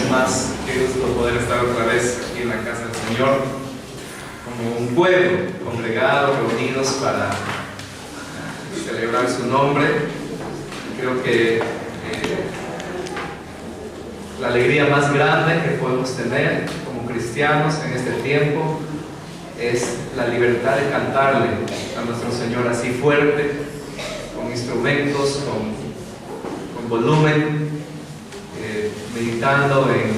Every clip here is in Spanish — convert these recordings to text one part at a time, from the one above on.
vez más. Qué gusto poder estar otra vez aquí en la casa del Señor, como un pueblo congregado, reunidos para celebrar su nombre. Creo que la alegría más grande que podemos tener como cristianos en este tiempo es la libertad de cantarle a nuestro Señor así fuerte, con instrumentos, con volumen, meditando en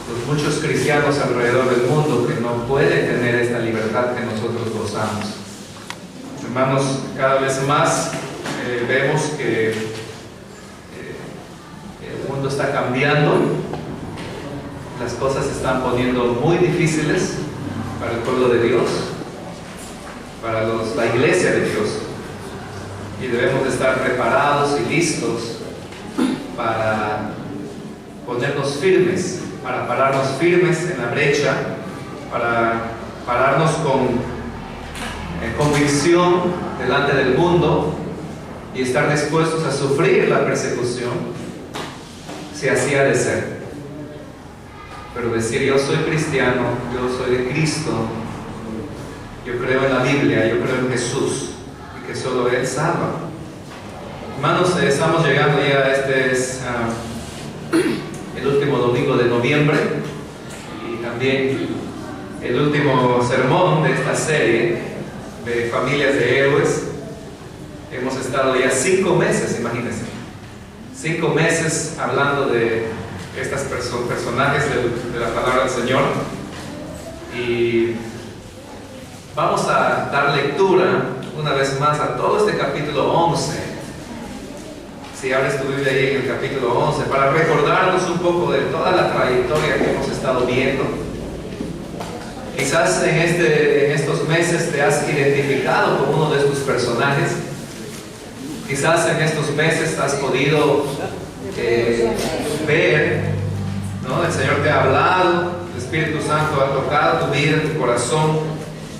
los muchos cristianos alrededor del mundo que no pueden tener esta libertad que nosotros gozamos. Hermanos, cada vez más vemos que el mundo está cambiando, las cosas se están poniendo muy difíciles para el pueblo de Dios, para la iglesia de Dios, y debemos de estar preparados y listos para ponernos firmes, para pararnos firmes en la brecha, para pararnos con convicción delante del mundo y estar dispuestos a sufrir la persecución si así ha de ser. Pero decir: yo soy cristiano, yo soy de Cristo, yo creo en la Biblia, yo creo en Jesús y que solo Él salva. Hermanos, estamos llegando ya, este es el último domingo de noviembre y también el último sermón de esta serie de Familias de Héroes. Hemos estado ya 5 meses, imagínense, 5 meses hablando de estos personajes de la palabra del Señor, y vamos a dar lectura una vez más a todo este capítulo 11. Si abres tu Biblia ahí en el capítulo 11, para recordarnos un poco de toda la trayectoria que hemos estado viendo. Quizás en estos meses te has identificado con uno de estos personajes. Quizás en estos meses has podido ver, ¿no? El Señor te ha hablado, el Espíritu Santo ha tocado tu vida, tu corazón,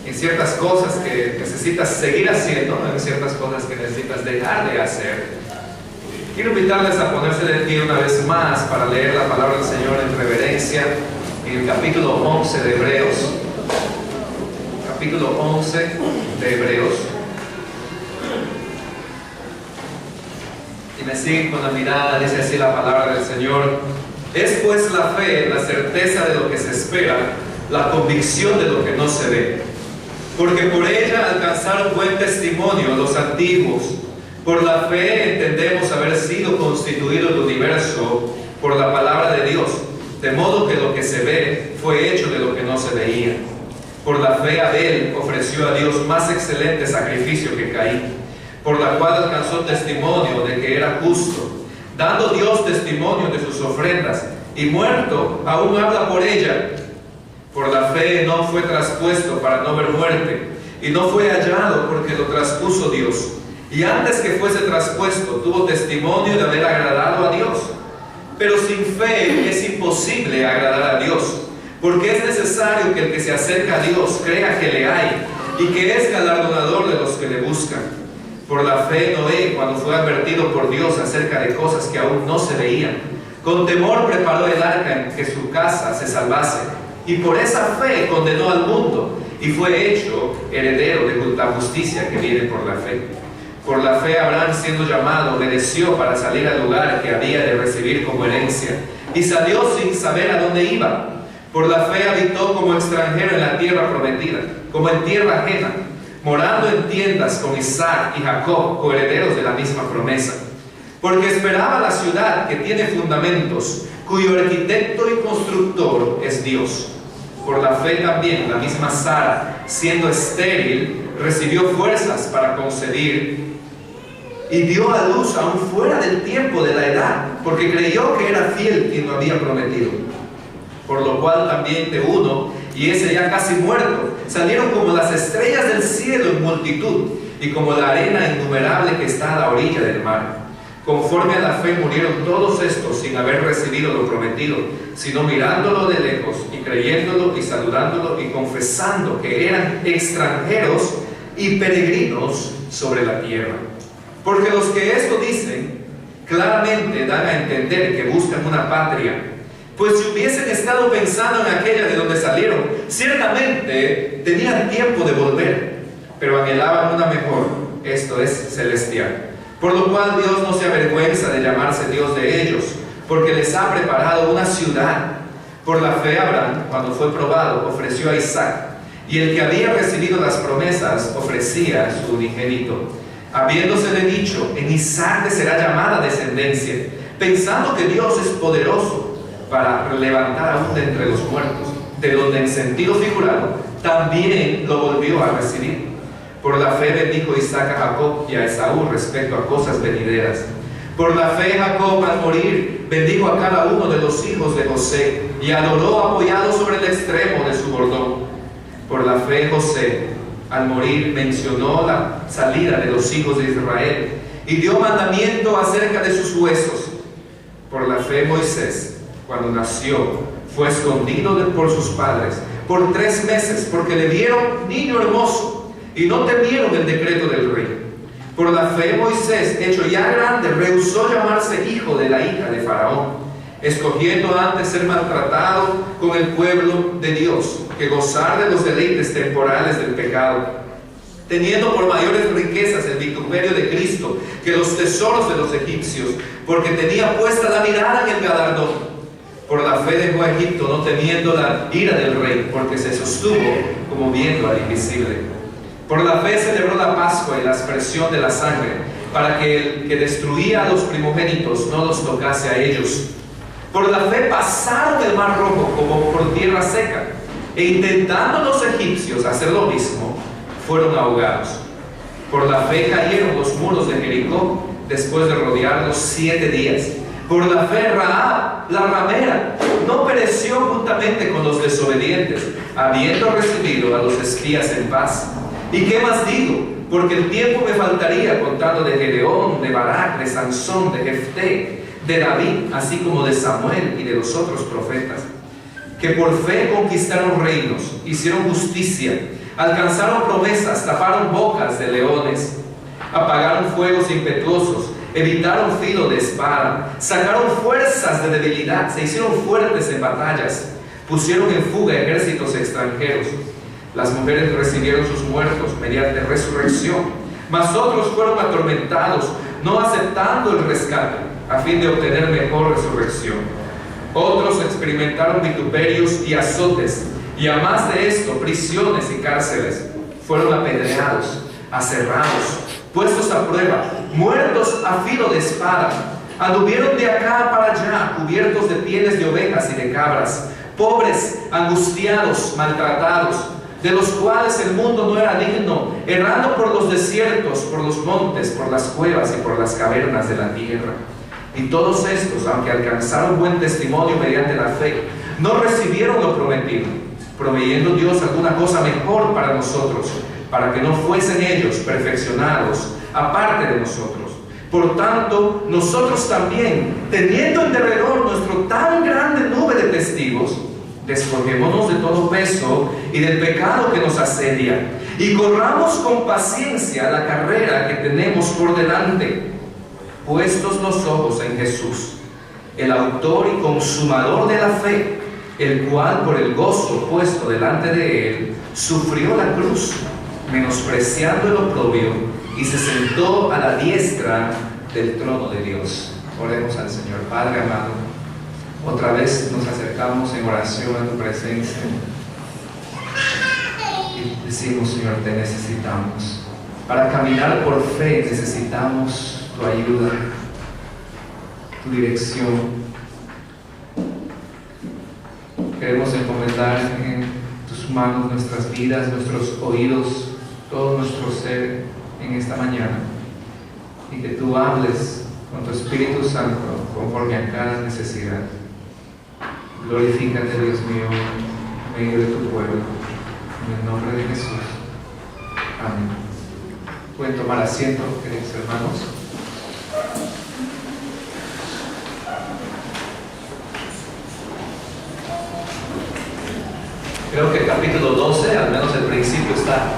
en ciertas cosas que necesitas seguir haciendo, en ciertas cosas que necesitas dejar de hacer. Quiero invitarles a ponerse de pie una vez más para leer la palabra del Señor en reverencia en el capítulo 11 de Hebreos. Capítulo 11 de Hebreos. Y me siguen con la mirada, dice así la palabra del Señor: es pues la fe, la certeza de lo que se espera, la convicción de lo que no se ve. Porque por ella alcanzaron buen testimonio los antiguos. Por la fe entendemos haber sido constituido el universo por la palabra de Dios, de modo que lo que se ve fue hecho de lo que no se veía. Por la fe Abel ofreció a Dios más excelente sacrificio que Caín, por la cual alcanzó testimonio de que era justo, dando Dios testimonio de sus ofrendas, y muerto aún habla por ella. Por la fe no fue traspuesto para no ver muerte, y no fue hallado porque lo traspuso Dios. Y antes que fuese traspuesto, tuvo testimonio de haber agradado a Dios. Pero sin fe es imposible agradar a Dios, porque es necesario que el que se acerca a Dios crea que le hay, y que es galardonador de los que le buscan. Por la fe Noé, cuando fue advertido por Dios acerca de cosas que aún no se veían, con temor preparó el arca en que su casa se salvase, y por esa fe condenó al mundo, y fue hecho heredero de la justicia que viene por la fe. Por la fe Abraham, siendo llamado, obedeció para salir al lugar que había de recibir como herencia, y salió sin saber a dónde iba. Por la fe habitó como extranjero en la tierra prometida, como en tierra ajena, morando en tiendas con Isaac y Jacob, coherederos de la misma promesa. Porque esperaba la ciudad que tiene fundamentos, cuyo arquitecto y constructor es Dios. Por la fe también la misma Sara, siendo estéril, recibió fuerzas para concebir, y dio a luz aún fuera del tiempo de la edad, porque creyó que era fiel quien lo había prometido. Por lo cual también de uno, y ese ya casi muerto, salieron como las estrellas del cielo en multitud, y como la arena innumerable que está a la orilla del mar. Conforme a la fe murieron todos estos sin haber recibido lo prometido, sino mirándolo de lejos y creyéndolo y saludándolo y confesando que eran extranjeros y peregrinos sobre la tierra. Porque los que esto dicen claramente dan a entender que buscan una patria, Pues si hubiesen estado pensando en aquella de donde salieron, ciertamente tenían tiempo de volver, pero anhelaban una mejor, esto es celestial. Por lo cual Dios no se avergüenza de llamarse Dios de ellos, porque les ha preparado una ciudad. Por la fe Abraham, cuando fue probado, ofreció a Isaac, y el que había recibido las promesas ofrecía a su unigénito, habiéndosele dicho: en Isaac te será llamada descendencia, pensando que Dios es poderoso para levantar aún de entre los muertos, de donde en sentido figurado también lo volvió a recibir. Por la fe bendijo Isaac a Jacob y a Esaú respecto a cosas venideras. Por la fe Jacob, al morir, bendijo a cada uno de los hijos de José y adoró apoyado sobre el extremo de su bordón. Por la fe José, al morir, mencionó la salida de los hijos de Israel y dio mandamiento acerca de sus huesos. Por la fe Moisés, cuando nació, fue escondido por sus padres por 3 meses, porque le vieron niño hermoso y no temieron el decreto del rey. Por la fe Moisés, hecho ya grande, rehusó llamarse hijo de la hija de Faraón, escogiendo antes ser maltratado con el pueblo de Dios, que gozar de los deleites temporales del pecado, teniendo por mayores riquezas el vituperio de Cristo que los tesoros de los egipcios, porque tenía puesta la mirada en el galardón. Por la fe dejó a Egipto, no temiendo la ira del rey, porque se sostuvo como viendo al invisible. Por la fe celebró la Pascua y la aspersión de la sangre, para que el que destruía a los primogénitos no los tocase a ellos. Por la fe pasaron el mar rojo como por tierra seca, e intentando los egipcios hacer lo mismo, fueron ahogados. Por la fe cayeron los muros de Jericó, después de rodearlos 7 días. Por la fe Rahab, la ramera, no pereció juntamente con los desobedientes, habiendo recibido a los espías en paz. ¿Y qué más digo? Porque el tiempo me faltaría contando de Gedeón, de Barak, de Sansón, de Jefté, de David, así como de Samuel y de los otros profetas, que por fe conquistaron reinos, hicieron justicia, alcanzaron promesas, taparon bocas de leones, apagaron fuegos impetuosos, evitaron filo de espada, sacaron fuerzas de debilidad, se hicieron fuertes en batallas, pusieron en fuga ejércitos extranjeros. Las mujeres recibieron sus muertos mediante resurrección, mas otros fueron atormentados, no aceptando el rescate, a fin de obtener mejor resurrección. Otros experimentaron vituperios y azotes, y a más de esto, prisiones y cárceles. Fueron apedreados, aserrados, puestos a prueba, muertos a filo de espada. Anduvieron de acá para allá, cubiertos de pieles de ovejas y de cabras, pobres, angustiados, maltratados, de los cuales el mundo no era digno, errando por los desiertos, por los montes, por las cuevas y por las cavernas de la tierra. Y todos estos, aunque alcanzaron buen testimonio mediante la fe, no recibieron lo prometido, proveyendo Dios alguna cosa mejor para nosotros, para que no fuesen ellos perfeccionados aparte de nosotros. Por tanto, nosotros también, teniendo en derredor nuestro tan grande nube de testigos, despojémonos de todo peso y del pecado que nos asedia, y corramos con paciencia la carrera que tenemos por delante, puestos los ojos en Jesús, el autor y consumador de la fe, el cual por el gozo puesto delante de él sufrió la cruz, menospreciando el oprobio, y se sentó a la diestra del trono de Dios. Oremos al Señor. Padre amado, otra vez nos acercamos en oración a tu presencia y decimos: Señor, te necesitamos. Para caminar por fe necesitamos tu ayuda, tu dirección. Queremos encomendar en tus manos nuestras vidas, nuestros oídos, todo nuestro ser en esta mañana, y que tú hables con tu Espíritu Santo conforme a cada necesidad. Glorifícate, Dios mío, en medio de tu pueblo, en el nombre de Jesús. Amén. Pueden tomar asiento, queridos hermanos. Creo que el capítulo 12, al menos el principio, está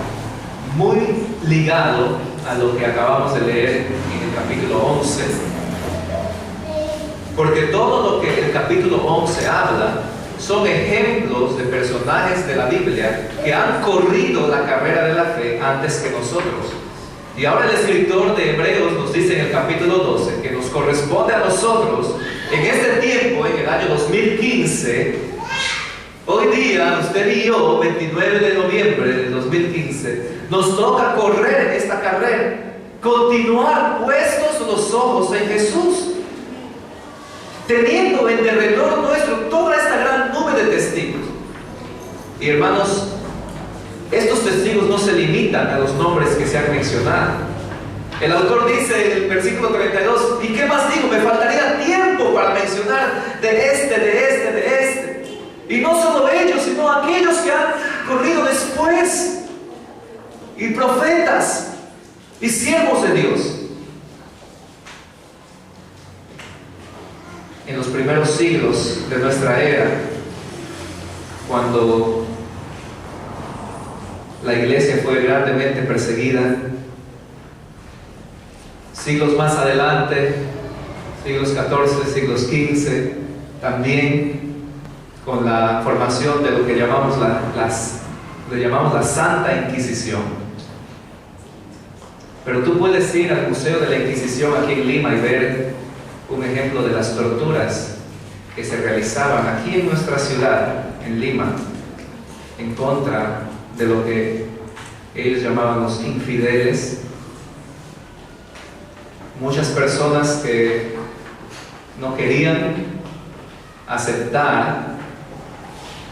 muy ligado a lo que acabamos de leer en el capítulo 11. porque todo lo que el capítulo 11 habla son ejemplos de personajes de la Biblia que han corrido la carrera de la fe antes que nosotros. Y ahora el escritor de Hebreos nos dice en el capítulo 12 que nos corresponde a nosotros, en este tiempo, en el año 2015, hoy día, usted y yo, 29 de noviembre del 2015, nos toca correr esta carrera, continuar puestos los ojos en Jesús, teniendo en derredor nuestro toda esta gran nube de testigos. Y hermanos, estos testigos no se limitan a los nombres que se han mencionado. El autor dice en el versículo 32, ¿y qué más digo? Me faltaría tiempo para mencionar de este. Y no solo ellos, sino aquellos que han corrido después, y profetas, y siervos de Dios. En los primeros siglos de nuestra era, cuando la iglesia fue grandemente perseguida, siglos más adelante, siglos XIV, siglos XV, también con la formación de lo que llamamos la Santa Inquisición. Pero tú puedes ir al Museo de la Inquisición aquí en Lima y ver un ejemplo de las torturas que se realizaban aquí en nuestra ciudad, en Lima, en contra de lo que ellos llamaban los infieles. Muchas personas que no querían aceptar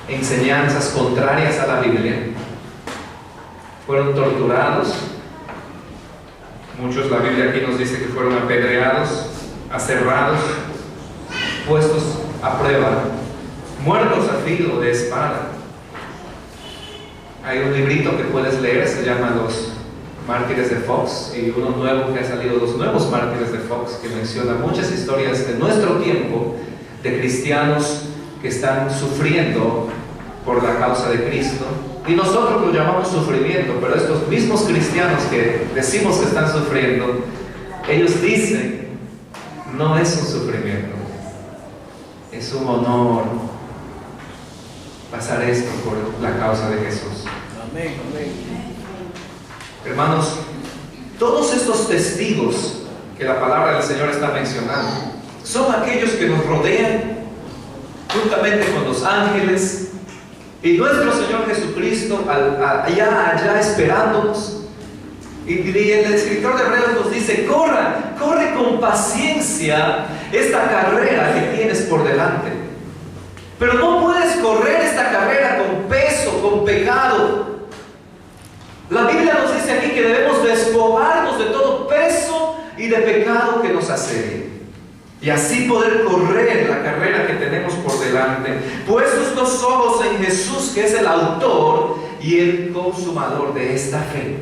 enseñanzas contrarias a la Biblia fueron torturados. Muchos, la Biblia aquí nos dice que fueron apedreados, aserrados, puestos a prueba, muertos a filo de espada. Hay un librito que puedes leer, se llama Los Mártires de Fox, y uno nuevo que ha salido, Los Nuevos Mártires de Fox, que menciona muchas historias de nuestro tiempo, de cristianos que están sufriendo por la causa de Cristo. Y nosotros lo llamamos sufrimiento, pero estos mismos cristianos que decimos que están sufriendo, ellos dicen, no es un sufrimiento, es un honor pasar esto por la causa de Jesús. Amén, amén. Hermanos, todos estos testigos que la palabra del Señor está mencionando son aquellos que nos rodean juntamente con los ángeles y nuestro Señor Jesucristo allá esperándonos. Y el escritor de Hebreos nos dice, corre con paciencia esta carrera que tienes por delante. Pero no puedes correr esta carrera con peso, con pecado. La Biblia nos dice aquí que debemos despojarnos de todo peso y de pecado que nos asedia, y así poder correr la carrera que tenemos por delante, puestos los ojos en Jesús, que es el autor y el consumador de esta fe.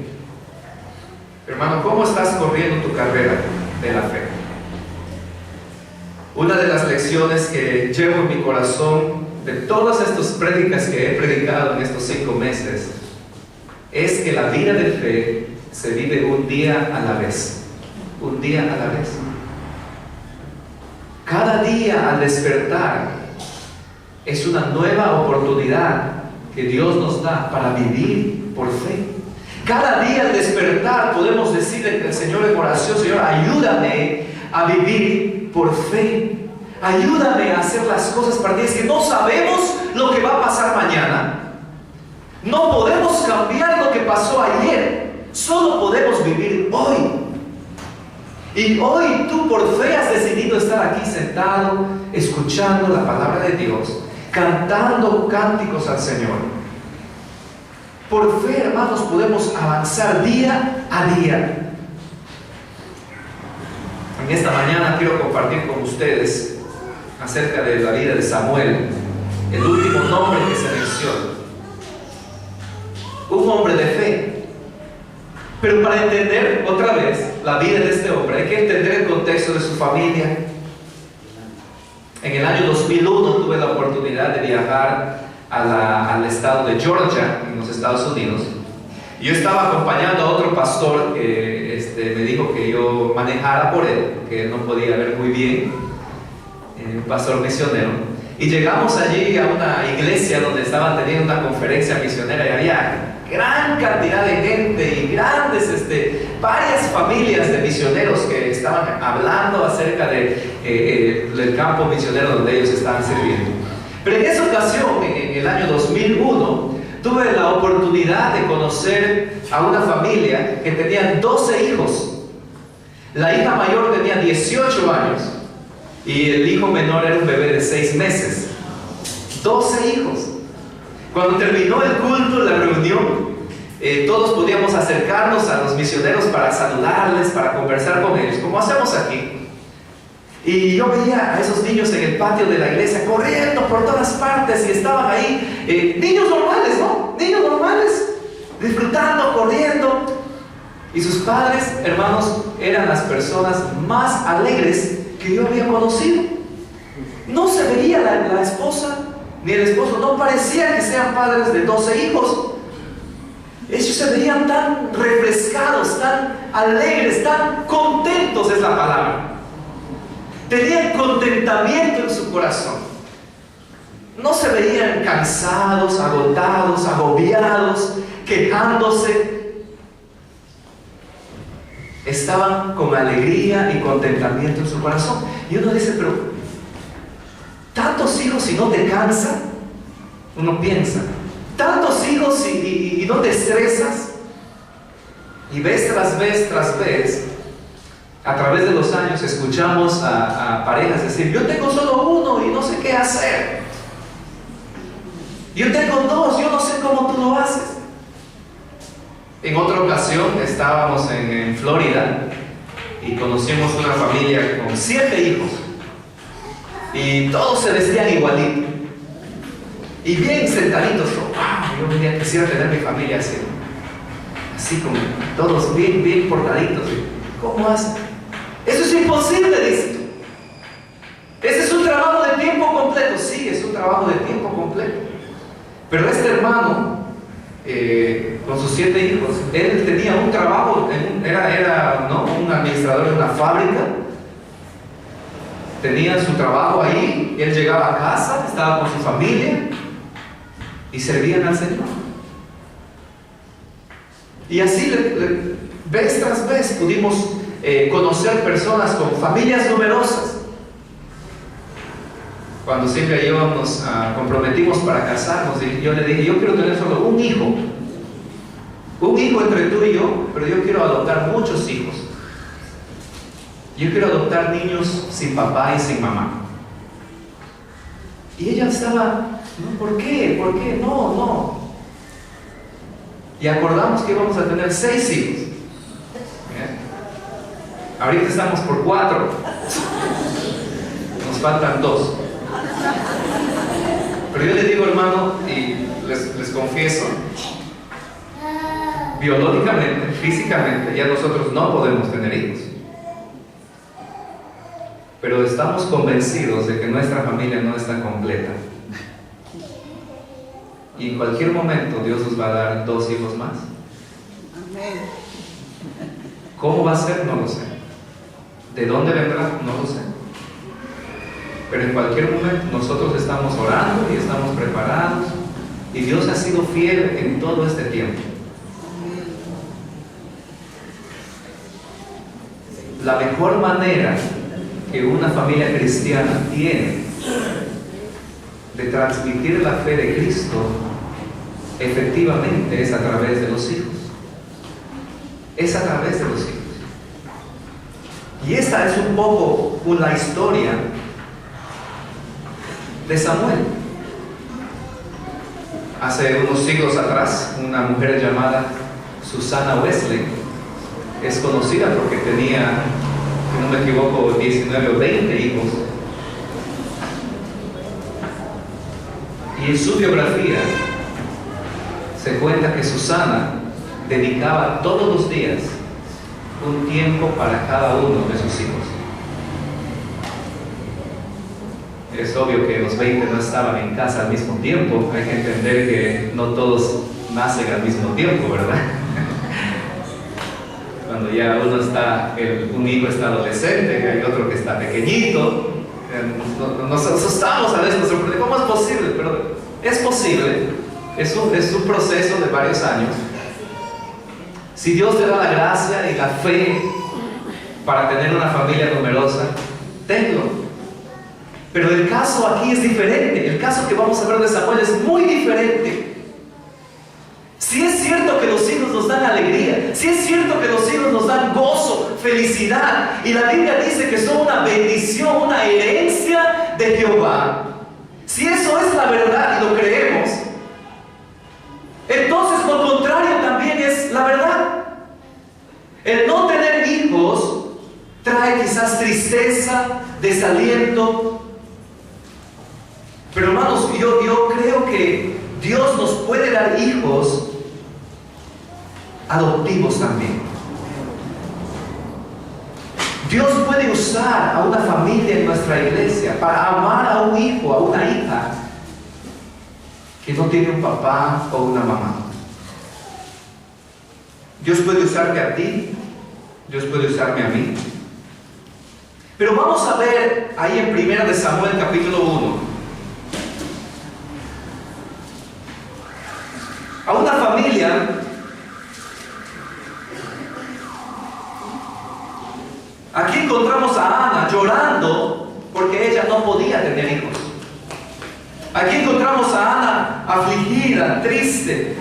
Hermano, ¿cómo estás corriendo tu carrera de la fe? Una de las lecciones que llevo en mi corazón de todas estas prédicas que he predicado en estos 5 meses es que la vida de fe se vive un día a la vez. Un día a la vez. Cada día al despertar es una nueva oportunidad que Dios nos da para vivir por fe. Cada día al despertar podemos decirle al Señor en oración, Señor, ayúdame a vivir por fe. Ayúdame a hacer las cosas para ti. Es que no sabemos lo que va a pasar mañana. No podemos cambiar lo que pasó ayer. Solo podemos vivir hoy. Y hoy tú por fe has decidido estar aquí sentado, escuchando la palabra de Dios, cantando cánticos al Señor. Por fe, hermanos, podemos avanzar día a día. En esta mañana quiero compartir con ustedes acerca de la vida de Samuel, el último nombre que se menciona. Un hombre de fe. Pero para entender otra vez la vida de este hombre hay que entender el contexto de su familia. En el año 2001 tuve la oportunidad de viajar al estado de Georgia, en los Estados Unidos. Yo estaba acompañando a otro pastor que me dijo que yo manejara por él, que él no podía ver muy bien. un pastor misionero, y llegamos allí a una iglesia donde estaban teniendo una conferencia misionera y había gran cantidad de gente y varias familias de misioneros que estaban hablando acerca del campo misionero donde ellos estaban sirviendo. Pero en esa ocasión, en el año 2001, tuve la oportunidad de conocer a una familia que tenía 12 hijos. La hija mayor tenía 18 años y el hijo menor era un bebé de 6 meses. 12 hijos. Cuando terminó el culto, la reunión, todos podíamos acercarnos a los misioneros para saludarles, para conversar con ellos, como hacemos aquí. Y yo veía a esos niños en el patio de la iglesia corriendo por todas partes y estaban ahí, niños normales, ¿no? Niños normales, disfrutando, corriendo. Y sus padres, hermanos, eran las personas más alegres que yo había conocido. No se veía la esposa ni el esposo, no parecía que sean padres de 12 hijos. Ellos se veían tan refrescados, tan alegres, tan contentos, es la palabra. Tenían contentamiento en su corazón. No se veían cansados, agotados, agobiados, quejándose. Estaban con alegría y contentamiento en su corazón. Y uno dice, pero tantos hijos y no te cansa. Uno piensa, tantos hijos y no te estresas. Y vez tras vez tras vez, a través de los años, escuchamos a parejas decir, yo tengo solo uno y no sé qué hacer. Yo tengo 2, yo no sé cómo tú lo haces. En otra ocasión estábamos en Florida y conocimos una familia con 7 hijos y todos se vestían igualito y bien sentaditos. Wow, yo quisiera tener mi familia así como todos bien portaditos. ¿Cómo hacen? Eso es imposible, dice. Ese es un trabajo de tiempo completo. Sí, es un trabajo de tiempo completo. Pero este hermano, con sus 7 hijos, él tenía un trabajo, era un administrador de una fábrica, tenía su trabajo ahí, él llegaba a casa, estaba con su familia y servían al Señor. Y así, vez tras vez, pudimos conocer personas con familias numerosas. Cuando Silvia y yo nos comprometimos para casarnos, yo le dije, yo quiero tener solo un hijo entre tú y yo, pero yo quiero adoptar muchos hijos. Yo quiero adoptar niños sin papá y sin mamá. Y ella estaba, no, ¿por qué? ¿Por qué? No. Y acordamos que íbamos a tener 6 hijos. Ahorita estamos por 4. Nos faltan 2. Pero yo les digo, hermano, y les confieso, biológicamente, físicamente, ya nosotros no podemos tener hijos. Pero estamos convencidos de que nuestra familia no está completa. Y en cualquier momento Dios nos va a dar 2 hijos más. ¿Cómo va a ser? No lo sé. ¿De dónde vendrá? No lo sé. Pero en cualquier momento nosotros estamos orando y estamos preparados. Y Dios ha sido fiel en todo este tiempo. La mejor manera que una familia cristiana tiene de transmitir la fe de Cristo efectivamente es a través de los hijos. Es a través de los hijos. Y esta es un poco la historia de Samuel. Hace unos siglos atrás, una mujer llamada Susana Wesley es conocida porque tenía, si no me equivoco, 19 o 20 hijos. Y en su biografía se cuenta que Susana dedicaba todos los días un tiempo para cada uno de sus hijos. Es obvio que los 20 no estaban en casa al mismo tiempo. Hay que entender que no todos nacen al mismo tiempo, ¿verdad? Cuando ya un hijo está adolescente, hay otro que está pequeñito, Nos asustamos a veces, nos sorprende. ¿Cómo es posible? Pero es posible. Es un proceso de varios años. Si Dios te da la gracia y la fe para tener una familia numerosa, tenlo. Pero el caso aquí es diferente. El caso que vamos a ver de Samuel es muy diferente. Si es cierto que los hijos nos dan alegría, si es cierto que los hijos nos dan gozo, felicidad, y la Biblia dice que son una bendición, una herencia de Jehová, si eso es la verdad y lo creemos, entonces lo contrario también es la verdad. El no tener hijos trae quizás tristeza, desaliento. Pero hermanos, yo creo que Dios nos puede dar hijos adoptivos también. Dios puede usar a una familia en nuestra iglesia para amar a un hijo, a una hija que no tiene un papá o una mamá. Dios puede usarte a ti, Dios puede usarme a mí. Pero vamos a ver ahí en 1 de Samuel capítulo 1 a una familia aquí encontramos a Ana llorando porque ella no podía tener hijos. Aquí encontramos a Ana afligida, triste.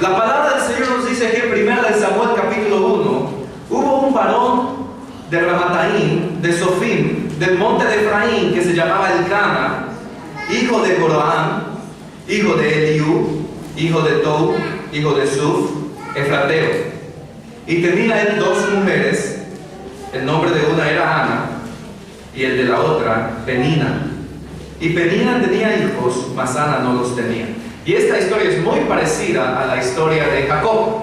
La palabra del Señor nos dice que en 1 de Samuel capítulo 1 hubo un varón de Ramataim, de Sofim, del monte de Efraín, que se llamaba Elcana, hijo de Joram, hijo de Eliú, hijo de Tou, hijo de Suf, efrateo. Y tenía él dos mujeres. El nombre de una era Ana y el de la otra Penina. Y Penina tenía hijos, mas Ana no los tenía. Y esta historia es muy parecida a la historia de Jacob.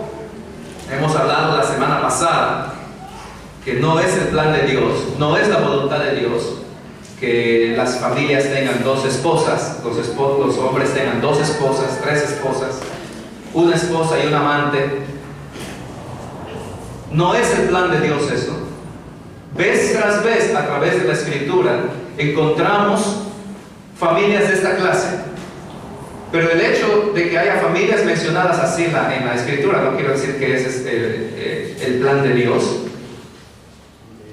Hemos hablado la semana pasada que no es el plan de Dios, no es la voluntad de Dios que las familias tengan dos esposas, los hombres tengan dos esposas, tres esposas, una esposa y un amante. No es el plan de Dios eso. Vez tras vez, a través de la Escritura, encontramos familias de esta clase. Pero el hecho de que haya familias mencionadas así en la Escritura no quiere decir que ese es el plan de Dios.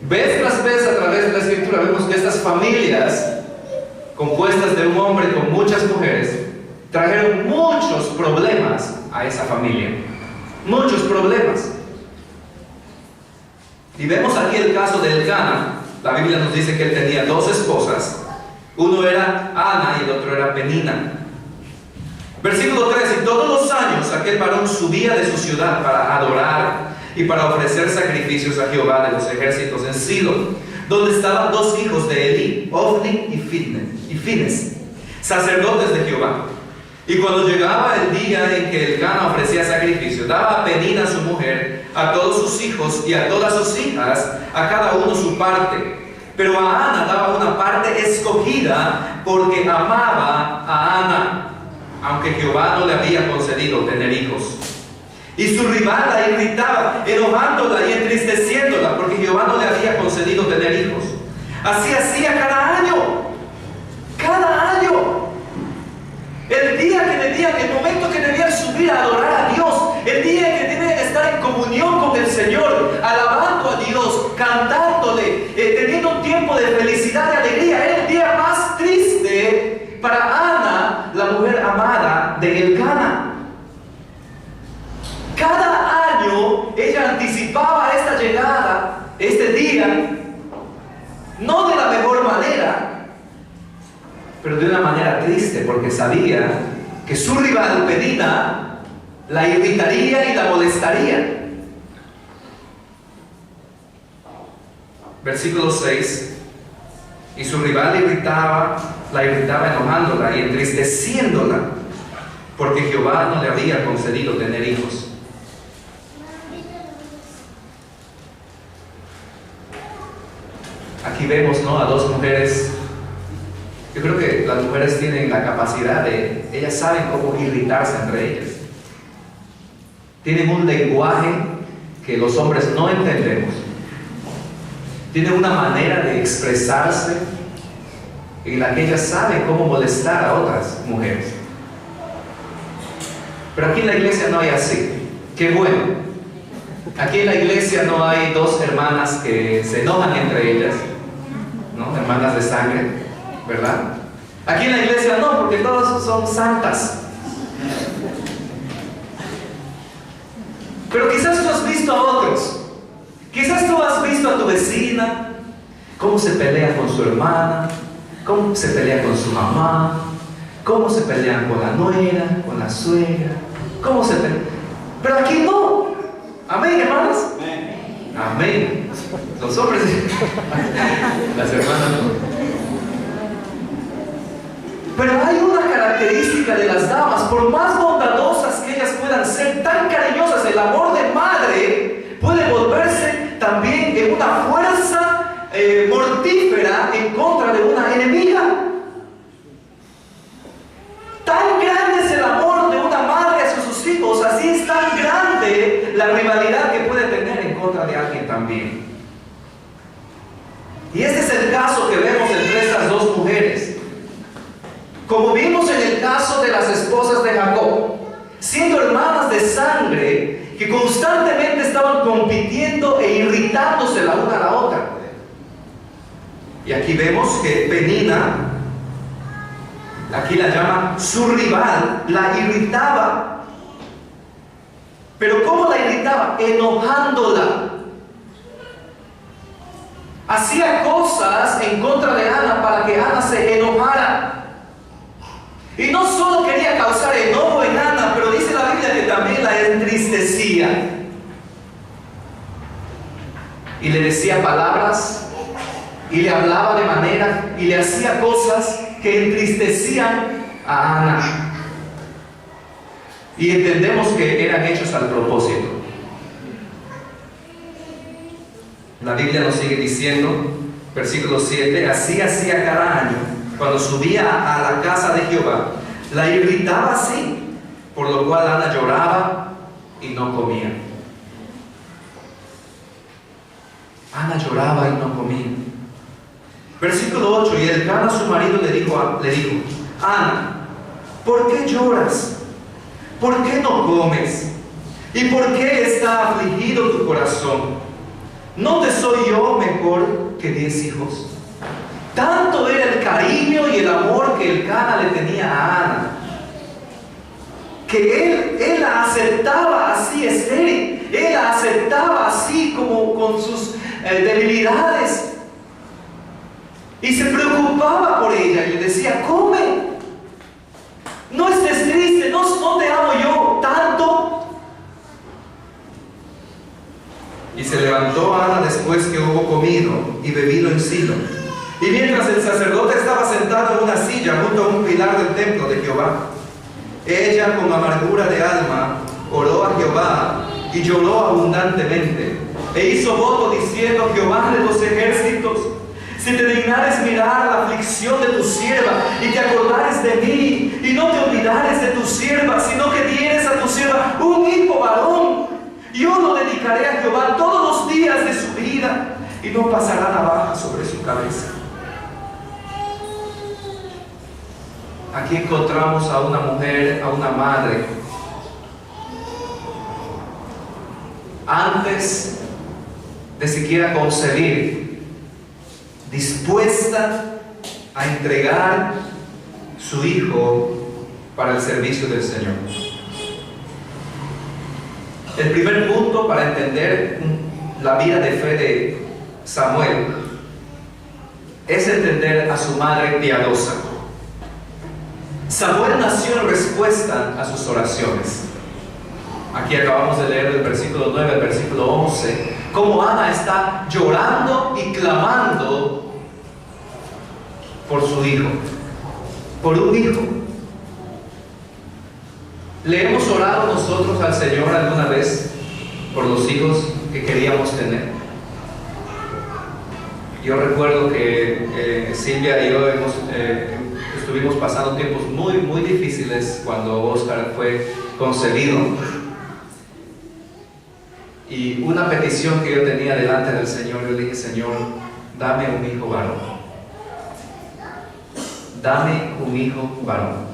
Vez tras vez, a través de la Escritura, vemos que estas familias, compuestas de un hombre con muchas mujeres, trajeron muchos problemas a esa familia. Muchos problemas. Y vemos aquí el caso de Elcana. La Biblia nos dice que él tenía dos esposas. Uno era Ana y el otro era Penina. Versículo 3: y todos los años aquel varón subía de su ciudad para adorar y para ofrecer sacrificios a Jehová de los ejércitos en Silo, donde estaban dos hijos de Elí, Ofni y Fines, sacerdotes de Jehová. Y cuando llegaba el día en que Elcana ofrecía sacrificio, daba a Penina su mujer, a todos sus hijos y a todas sus hijas, a cada uno su parte. Pero a Ana daba una parte escogida porque amaba a Ana, aunque Jehová no le había concedido tener hijos. Y su rival la irritaba, enojándola y entristeciéndola, porque Jehová no le había concedido tener hijos. Así hacía cada año. Cada año. El día que debían, el momento que debían subir a adorar a Dios, el día que debían estar en comunión con el Señor, alabando a Dios, cantándole, teniendo un tiempo de felicidad y alegría, era el día más triste para Ana, la mujer amada de Elcana. Cada año ella anticipaba esta llegada, este día, no de la mejor manera, pero de una manera triste, porque sabía que su rival Penina la irritaría y la molestaría. Versículo 6: y su rival la irritaba enojándola y entristeciéndola, porque Jehová no le había concedido tener hijos. Aquí vemos, ¿no?, a dos mujeres. Yo creo que las mujeres tienen la capacidad ellas saben cómo irritarse entre ellas. Tienen un lenguaje que los hombres no entendemos. Tienen una manera de expresarse en la que ella sabe cómo molestar a otras mujeres. Pero aquí en la iglesia no hay así. ¡Qué bueno! Aquí en la iglesia no hay dos hermanas que se enojan entre ellas, ¿no? Hermanas de sangre, ¿verdad? Aquí en la iglesia no, porque todas son santas. Pero quizás tú has visto a otros. Quizás tú has visto a tu vecina, cómo se pelea con su hermana, cómo se pelea con su mamá, cómo se pelean con la nuera, con la suegra, cómo se pelean. Pero aquí no. Amén, hermanas. Amén. Los hombres, las hermanas no. Pero hay una característica de las damas, por más bondadosas que ellas puedan ser, tan cariñosas, el amor de madre puede volverse también en una fuerza mortífera en contra de una enemiga. Tan grande es el amor de una madre hacia sus hijos, así es tan grande la rivalidad que puede tener en contra de alguien también. Y este es el caso que vemos entre estas dos mujeres. Como vimos en el caso de las esposas de Jacob, siendo hermanas de sangre que constantemente estaban compitiendo e irritándose la una a la otra. Y aquí vemos que Penina, aquí la llama su rival, la irritaba. Pero ¿cómo la irritaba? Enojándola. Hacía cosas en contra de Ana para que Ana se enojara. Y no solo quería causar enojo en Ana, pero dice la Biblia que también la entristecía. Y le decía palabras, y le hablaba de manera, y le hacía cosas que entristecían a Ana. Y entendemos que eran hechos al propósito. La Biblia nos sigue diciendo, versículo 7, así hacía cada año, cuando subía a la casa de Jehová, la irritaba así, por lo cual Ana lloraba y no comía. Ana lloraba y no comía. Versículo 8, y Elcana su marido le dijo, Ana, ¿por qué lloras? ¿Por qué no comes? ¿Y por qué está afligido tu corazón? ¿No te soy yo mejor que 10 hijos? Tanto era el cariño y el amor que Elcana le tenía a Ana, que él la aceptaba así estéril, él la aceptaba así como con sus debilidades, y se preocupaba por ella y le decía, come, no estés triste, no te amo yo tanto. Y se levantó Ana después que hubo comido y bebido en Silo. Y mientras el sacerdote estaba sentado en una silla junto a un pilar del templo de Jehová, ella con amargura de alma oró a Jehová y lloró abundantemente. E hizo voto diciendo, Jehová de los ejércitos, si te dignares mirar la aflicción de tu sierva y te acordares de mí y no te olvidares de tu sierva, sino que dieres a tu sierva un hijo varón, yo lo dedicaré a Jehová todos los días de su vida y no pasará navaja sobre su cabeza. Aquí encontramos a una mujer, a una madre, antes de siquiera concebir, dispuesta a entregar su hijo para el servicio del Señor. El primer punto para entender la vida de fe de Samuel es entender a su madre piadosa. Samuel nació en respuesta a sus oraciones. Aquí acabamos de leer del versículo 9 al versículo 11, cómo Ana está llorando y clamando por su hijo, por un hijo. ¿Le hemos orado nosotros al Señor alguna vez por los hijos que queríamos tener? Yo recuerdo que Silvia y yo estuvimos pasando tiempos muy, muy difíciles cuando Oscar fue concebido. Y una petición que yo tenía delante del Señor, yo le dije, Señor, dame un hijo varón. dame un hijo varón.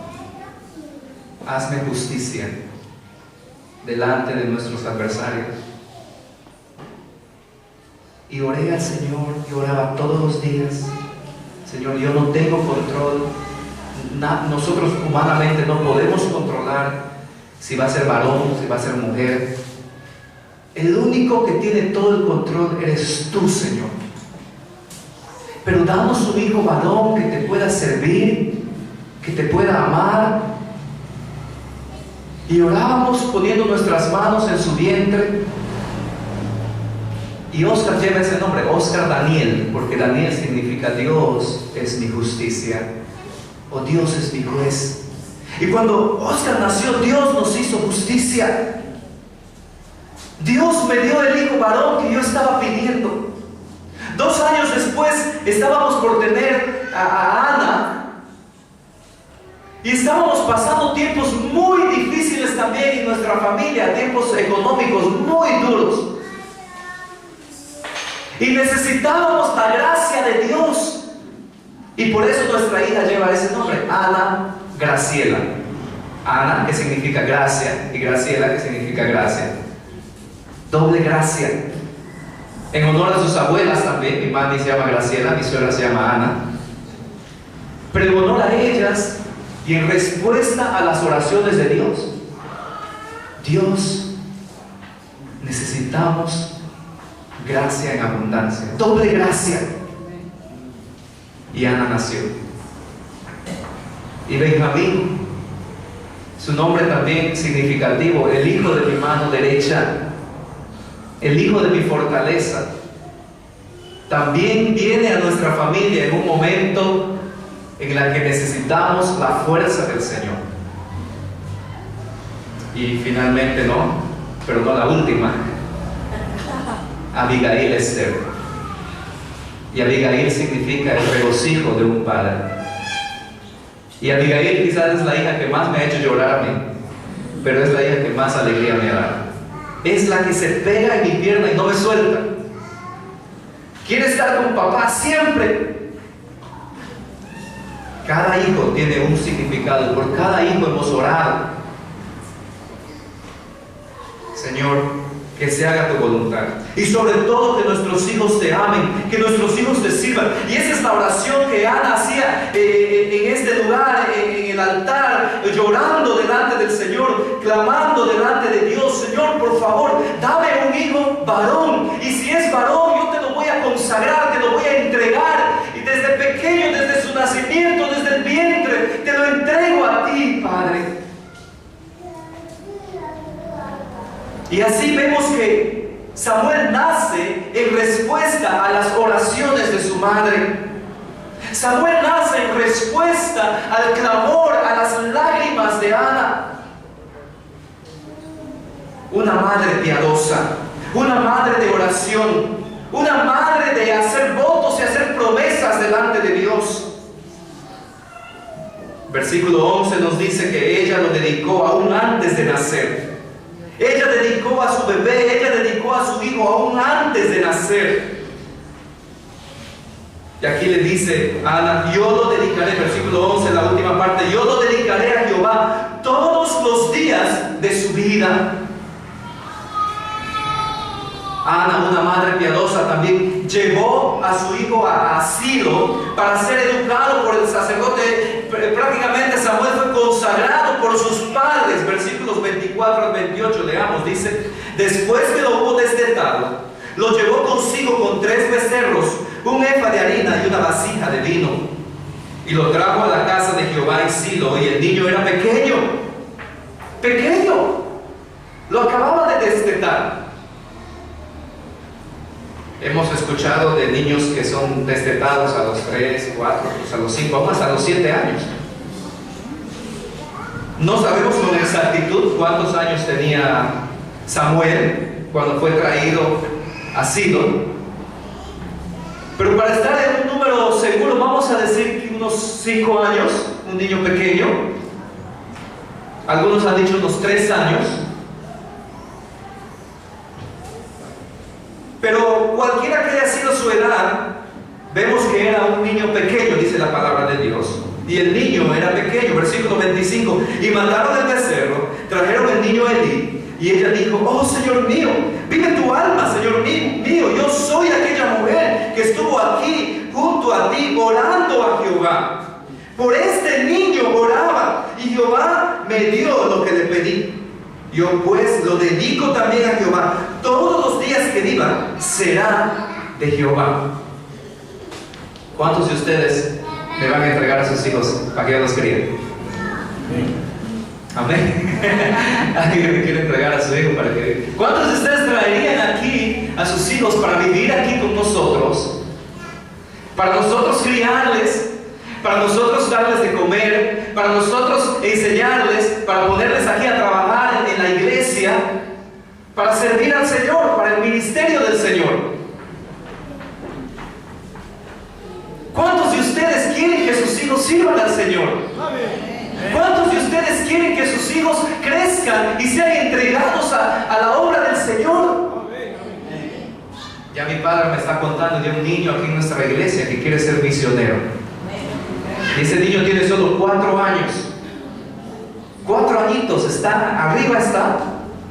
Hazme justicia delante de nuestros adversarios. Y oré al Señor, y oraba todos los días. Señor, yo no tengo control. Nosotros humanamente no podemos controlar si va a ser varón, si va a ser mujer. El único que tiene todo el control eres tú, Señor. Pero danos un hijo varón que te pueda servir, que te pueda amar. Y orábamos poniendo nuestras manos en su vientre. Y Oscar lleva ese nombre, Oscar Daniel, porque Daniel significa Dios es mi justicia, o Dios es mi juez. Y cuando Oscar nació, Dios nos hizo justicia. Dios me dio el hijo varón que yo estaba pidiendo. 2 años después estábamos por tener a Ana. Y estábamos pasando tiempos muy difíciles también en nuestra familia, tiempos económicos muy duros. Y necesitábamos la gracia de Dios. Y por eso nuestra hija lleva ese nombre, Ana Graciela. Ana, que significa gracia, y Graciela, que significa gracia. Doble gracia. En honor a sus abuelas también, mi mami se llama Graciela, mi suegra se llama Ana. Pero en honor a ellas y en respuesta a las oraciones de Dios, necesitamos gracia en abundancia, doble gracia. Y Ana nació. Y Benjamín, su nombre también significativo, el hijo de mi mano derecha, el hijo de mi fortaleza, también viene a nuestra familia en un momento en el que necesitamos la fuerza del Señor. Y finalmente pero no la última, Abigail Esther. Y Abigail significa el regocijo de un padre. Y Abigail quizás es la hija que más me ha hecho llorar a mí, pero es la hija que más alegría me ha dado. Es la que se pega en mi pierna y no me suelta. Quiere estar con papá siempre. Cada hijo tiene un significado, por cada hijo hemos orado. Señor, que se haga tu voluntad. Y sobre todo que nuestros hijos te amen, que nuestros hijos te sirvan. Y esa es la oración que Ana hacía en este lugar, en el altar, llorando delante del Señor, clamando delante de Dios. Señor, por favor, dame un hijo varón. Y si es varón, yo te lo voy a consagrar, te lo voy a entregar. Y desde pequeño, desde su nacimiento, desde el vientre, te lo entrego a ti, Padre. Y así vemos que Samuel nace en respuesta a las oraciones de su madre. Samuel nace en respuesta al clamor, a las lágrimas de Ana. Una madre piadosa, una madre de oración, una madre de hacer votos y hacer promesas delante de Dios. Versículo 11 nos dice que ella lo dedicó aún antes de nacer. Ella dedicó a su bebé, ella dedicó a su hijo aún antes de nacer. Y aquí le dice Ana, yo lo dedicaré, versículo 11, la última parte, yo lo dedicaré a Jehová todos los días de su vida. Ana, una madre piadosa, también llevó a su hijo a Silo para ser educado por el sacerdote. Prácticamente Samuel fue consagrado por sus padres. Versículos 24 al 28, leamos, dice: después que lo hubo destetado, lo llevó consigo con 3 becerros, un efa de harina y una vasija de vino, y lo trajo a la casa de Jehová en Silo. Y el niño era pequeño, lo acababa de destetar. Hemos escuchado de niños que son destetados a los 3, 4, pues a los 5, aún hasta los 7 años. No sabemos con exactitud cuántos años tenía Samuel cuando fue traído a Silo, pero para estar en un número seguro vamos a decir que unos 5 años, un niño pequeño. Algunos han dicho unos 3 años. Pero cualquiera que haya sido su edad, vemos que era un niño pequeño, dice la palabra de Dios. y el niño era pequeño. Versículo 25. Y mataron el becerro, trajeron el niño a Elí, y ella dijo: oh Señor mío, vive tu alma, Señor mío, yo soy aquella mujer que estuvo aquí junto a ti orando a Jehová. Por este niño oraba, y Jehová me dio lo que le pedí. Yo pues lo dedico también a Jehová. Todos los días que viva será de Jehová. ¿Cuántos de ustedes le van a entregar a sus hijos para que Dios los críe? Amén. ¿Alguien me quiere entregar a su hijo para que... ¿Cuántos de ustedes traerían aquí a sus hijos para vivir aquí con nosotros? Para nosotros criarles, para nosotros darles de comer, para nosotros enseñarles, para ponerles aquí a trabajar en la iglesia, para servir al Señor, para el ministerio del Señor. ¿Cuántos de ustedes quieren que sus hijos sirvan al Señor? ¿Cuántos de ustedes quieren que sus hijos crezcan y sean entregados a la obra del Señor? Ya mi padre me está contando de un niño aquí en nuestra iglesia que quiere ser misionero. Y ese niño tiene solo 4 años. 4 añitos, arriba está.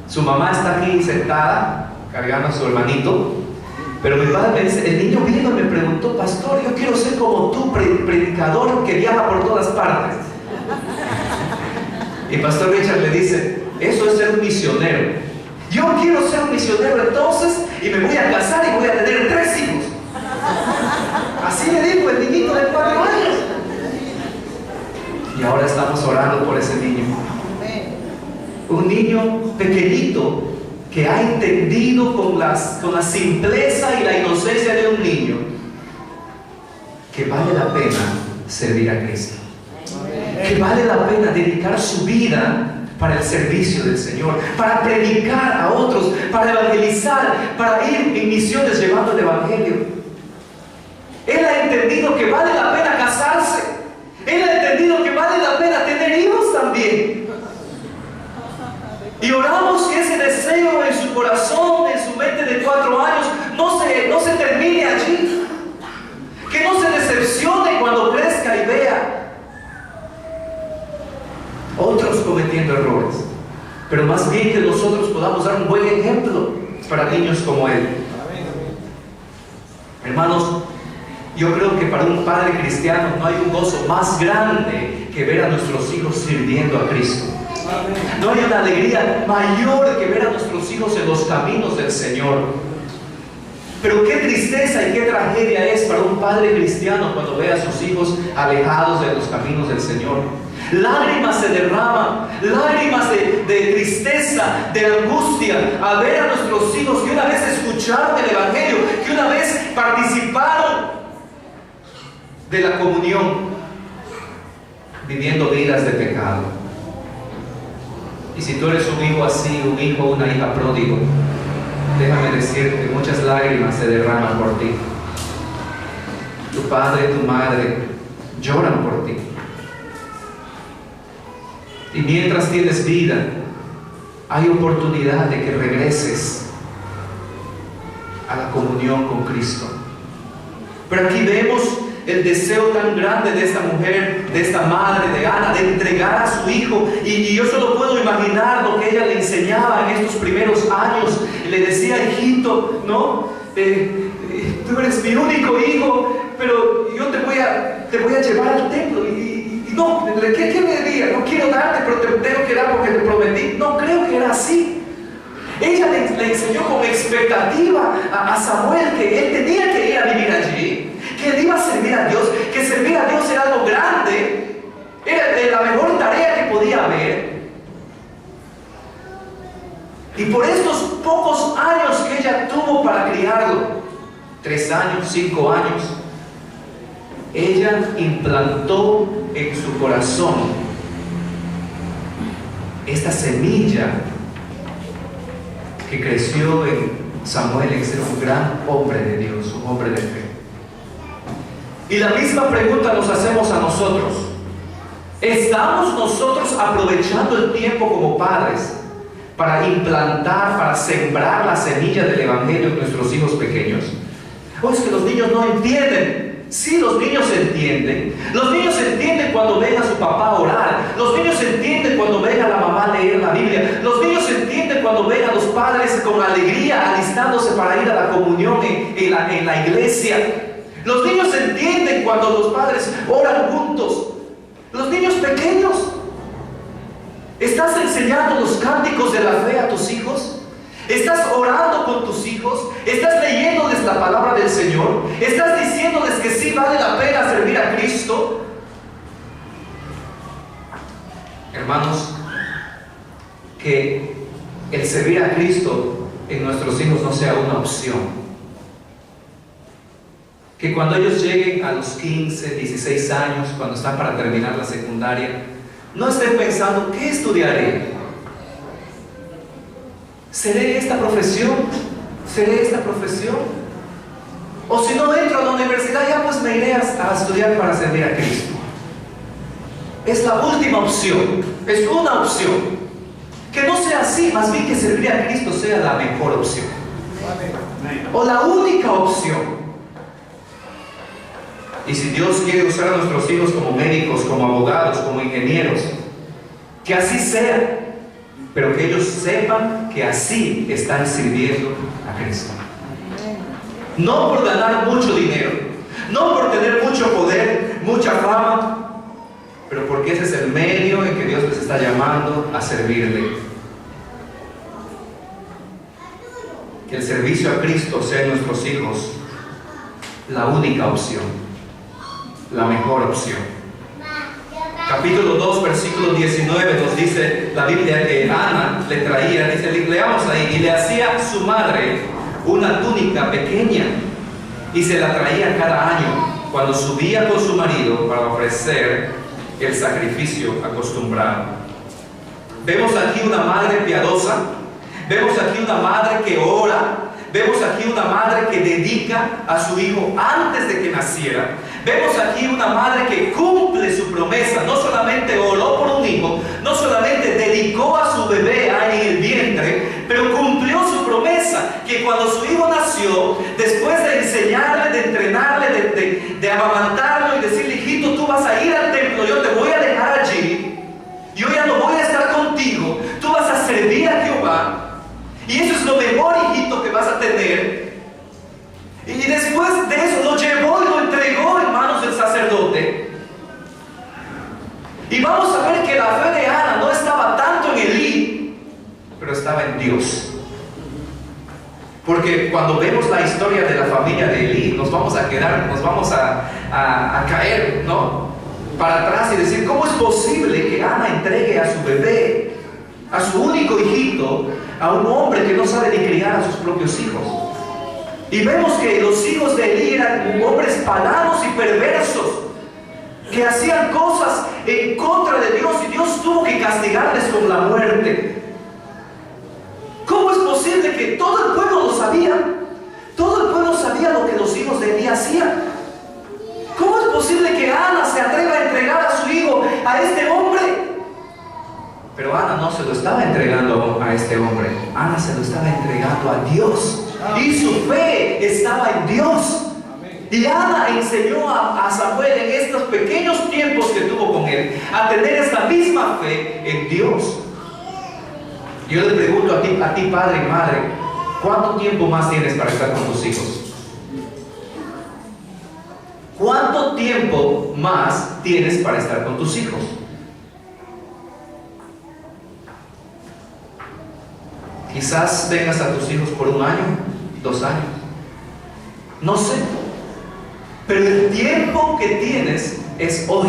Su mamá está aquí sentada, cargando a su hermanito. Pero mi padre me dice, el niño vino y me preguntó: pastor, yo quiero ser como tú, predicador que viaja por todas partes. Y pastor Richard le dice: eso es ser un misionero. Yo quiero ser un misionero entonces, y me voy a casar y voy a tener 3 hijos. Así le dijo el niñito de 4 años. Y ahora estamos orando por ese niño. Un niño pequeñito que ha entendido con la simpleza y la inocencia de un niño que vale la pena servir a Cristo, que vale la pena dedicar su vida para el servicio del Señor, para predicar a otros, para evangelizar, para ir en misiones llevando el evangelio. Él ha entendido que vale la pena casarse. Él ha entendido que vale la pena tener hijos también. Y oramos que ese deseo en su corazón, en su mente de 4 años, no se termine allí. Que no se decepcione cuando crezca y vea otros cometiendo errores. Pero más bien que nosotros podamos dar un buen ejemplo para niños como él. Hermanos, yo creo que para un padre cristiano no hay un gozo más grande que ver a nuestros hijos sirviendo a Cristo. No hay una alegría mayor que ver a nuestros hijos en los caminos del Señor. Pero qué tristeza y qué tragedia es para un padre cristiano cuando ve a sus hijos alejados de los caminos del Señor. Lágrimas se derraman, lágrimas de tristeza, de angustia, al ver a nuestros hijos que una vez escucharon el Evangelio, que una vez participaron de la comunión, viviendo vidas de pecado. Y si tú eres un hijo así, un hijo o una hija pródigo, déjame decirte que muchas lágrimas se derraman por ti. Tu padre y tu madre lloran por ti. Y mientras tienes vida, hay oportunidad de que regreses a la comunión con Cristo. Pero aquí vemos el deseo tan grande de esta mujer, de esta madre, de Ana, de entregar a su hijo. Y yo solo puedo imaginar lo que ella le enseñaba en estos primeros años. Le decía: hijito, ¿no? Tú eres mi único hijo, pero yo te voy a llevar al templo. Y no, ¿qué me diría? No quiero darte, pero te tengo que dar porque te prometí. No creo que era así. Ella le enseñó con expectativa a Samuel que él tenía que ir a vivir allí, que él iba a servir a Dios, que servir a Dios era algo grande, era la mejor tarea que podía haber. Y por estos pocos años que ella tuvo para criarlo, 3 años, 5 años, ella implantó en su corazón esta semilla que creció en Samuel en ser un gran hombre de Dios, un hombre de fe. Y la misma pregunta nos hacemos a nosotros: ¿estamos nosotros aprovechando el tiempo como padres para implantar, para sembrar la semilla del Evangelio en nuestros hijos pequeños? ¿O es que los niños no entienden Sí, los niños entienden. Los niños entienden cuando ven a su papá orar. Los niños entienden cuando ven a la mamá leer la Biblia. Los niños entienden cuando ven a los padres con alegría alistándose para ir a la comunión en la iglesia. Los niños entienden cuando los padres oran juntos. Los niños pequeños. ¿Estás enseñando los cánticos de la fe a tus hijos? ¿Estás orando con tus hijos? ¿Estás leyéndoles la palabra del Señor? ¿Estás diciéndoles que sí vale la pena servir a Cristo? Hermanos, que el servir a Cristo en nuestros hijos no sea una opción. Que cuando ellos lleguen a los 15, 16 años, cuando están para terminar la secundaria, no estén pensando, ¿qué estudiaré? ¿Seré esta profesión? ¿Seré esta profesión? O si no entro a la universidad, ya pues me iré a estudiar para servir a Cristo. Es la última opción, es una opción. Que no sea así, más bien que servir a Cristo sea la mejor opción. O la única opción. Y si Dios quiere usar a nuestros hijos como médicos, como abogados, como ingenieros, que así sea. Pero que ellos sepan que así están sirviendo a Cristo. No por ganar mucho dinero, no por tener mucho poder, mucha fama, pero porque ese es el medio en que Dios les está llamando a servirle. Que el servicio a Cristo sea en nuestros hijos la única opción, la mejor opción. Capítulo 2, versículo 19 nos dice la Biblia que Ana le traía, dice, leamos ahí, y le hacía a su madre una túnica pequeña y se la traía cada año cuando subía con su marido para ofrecer el sacrificio acostumbrado. Vemos aquí una madre piadosa, vemos aquí una madre que ora, vemos aquí una madre que dedica a su hijo antes de que naciera. Vemos aquí una madre que cumple su promesa. No solamente oró por un hijo, no solamente dedicó a su bebé ahí en el vientre, pero cumplió su promesa, que cuando su hijo nació, después de enseñarle, de entrenarle, de amamantarlo y decirle, hijito, tú vas a ir al templo, yo te voy a dejar allí, yo ya no voy a estar contigo, tú vas a servir a Jehová, y eso es lo mejor, hijito, que vas a tener. Y después de eso lo llevó y lo entregó en manos del sacerdote. Y vamos a ver que la fe de Ana no estaba tanto en Elí, pero estaba en Dios. Porque cuando vemos la historia de la familia de Elí, nos vamos a caer, ¿no?, para atrás y decir, ¿cómo es posible que Ana entregue a su bebé, a su único hijito, a un hombre que no sabe ni criar a sus propios hijos? Y vemos que los hijos de Elí eran hombres paganos y perversos, que hacían cosas en contra de Dios, y Dios tuvo que castigarles con la muerte. ¿Cómo es posible que todo el pueblo lo sabía? Todo el pueblo sabía lo que los hijos de Elí hacían. ¿Cómo es posible que Ana se atreva a entregar a su hijo a este hombre? Pero Ana no se lo estaba entregando a este hombre, Ana se lo estaba entregando a Dios. Y su fe estaba en Dios. Y Ana enseñó a Samuel en estos pequeños tiempos que tuvo con él a tener esta misma fe en Dios. Yo le pregunto a ti padre y madre, ¿cuánto tiempo más tienes para estar con tus hijos? ¿Cuánto tiempo más tienes para estar con tus hijos? Quizás tengas a tus hijos por 1 año, 2 años, no sé, pero el tiempo que tienes es hoy.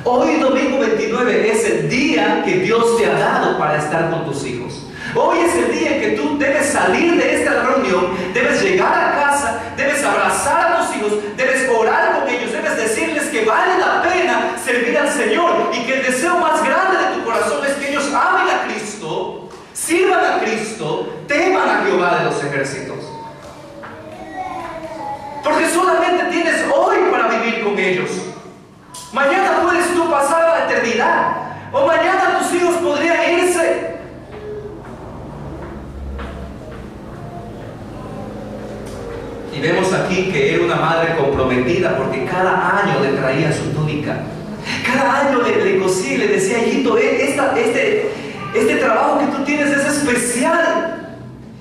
Hoy, domingo 29, es el día que Dios te ha dado para estar con tus hijos. Hoy es el día en que tú debes salir de esta reunión, debes llegar a casa, debes abrazar a tus hijos, debes orar con ellos, debes decirles que vale la pena servir al Señor y que el deseo más grande de tu corazón es que ellos amen a Cristo, sirvan a Cristo, teman a Jehová de los ejércitos. Porque solamente tienes hoy para vivir con ellos. Mañana puedes tú pasar a la eternidad, o mañana tus hijos podrían irse. Y vemos aquí aquí que era una madre comprometida porque cada año le traía su túnica. Cada año le cosía y le decía: hijito, este trabajo que tú tienes es especial.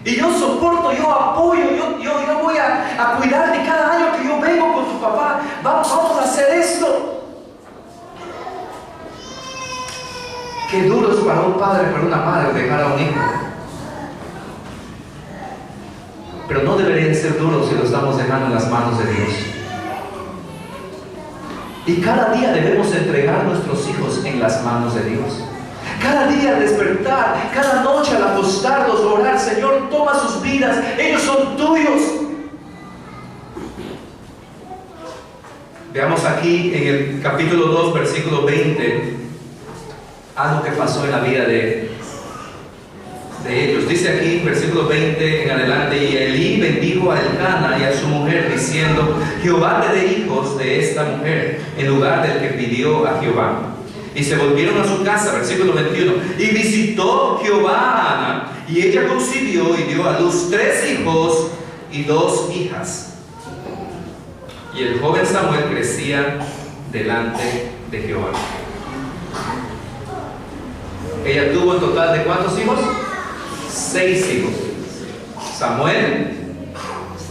Y yo soporto, yo apoyo, yo voy a cuidarte cada año que yo vengo con tu papá. Vamos a hacer esto. Qué duro es para un padre, para una madre dejar a un hijo. Pero no debería ser duro si lo estamos dejando en las manos de Dios. Y cada día debemos entregar nuestros hijos en las manos de Dios. Cada día al despertar, cada noche al acostarnos, orar: Señor, toma sus vidas, ellos son tuyos. Veamos aquí en el capítulo 2, versículo 20, algo que pasó en la vida de ellos. Dice aquí, versículo 20 en adelante: y Elí bendijo a Elcana y a su mujer, diciendo: Jehová te dé hijos de esta mujer, en lugar del que pidió a Jehová. Y se volvieron a su casa, versículo 21. Y visitó Jehová a Ana, y ella concibió y dio a luz 3 hijos y 2 hijas. Y el joven Samuel crecía delante de Jehová. Ella tuvo en total ¿de cuántos hijos? 6 hijos. Samuel,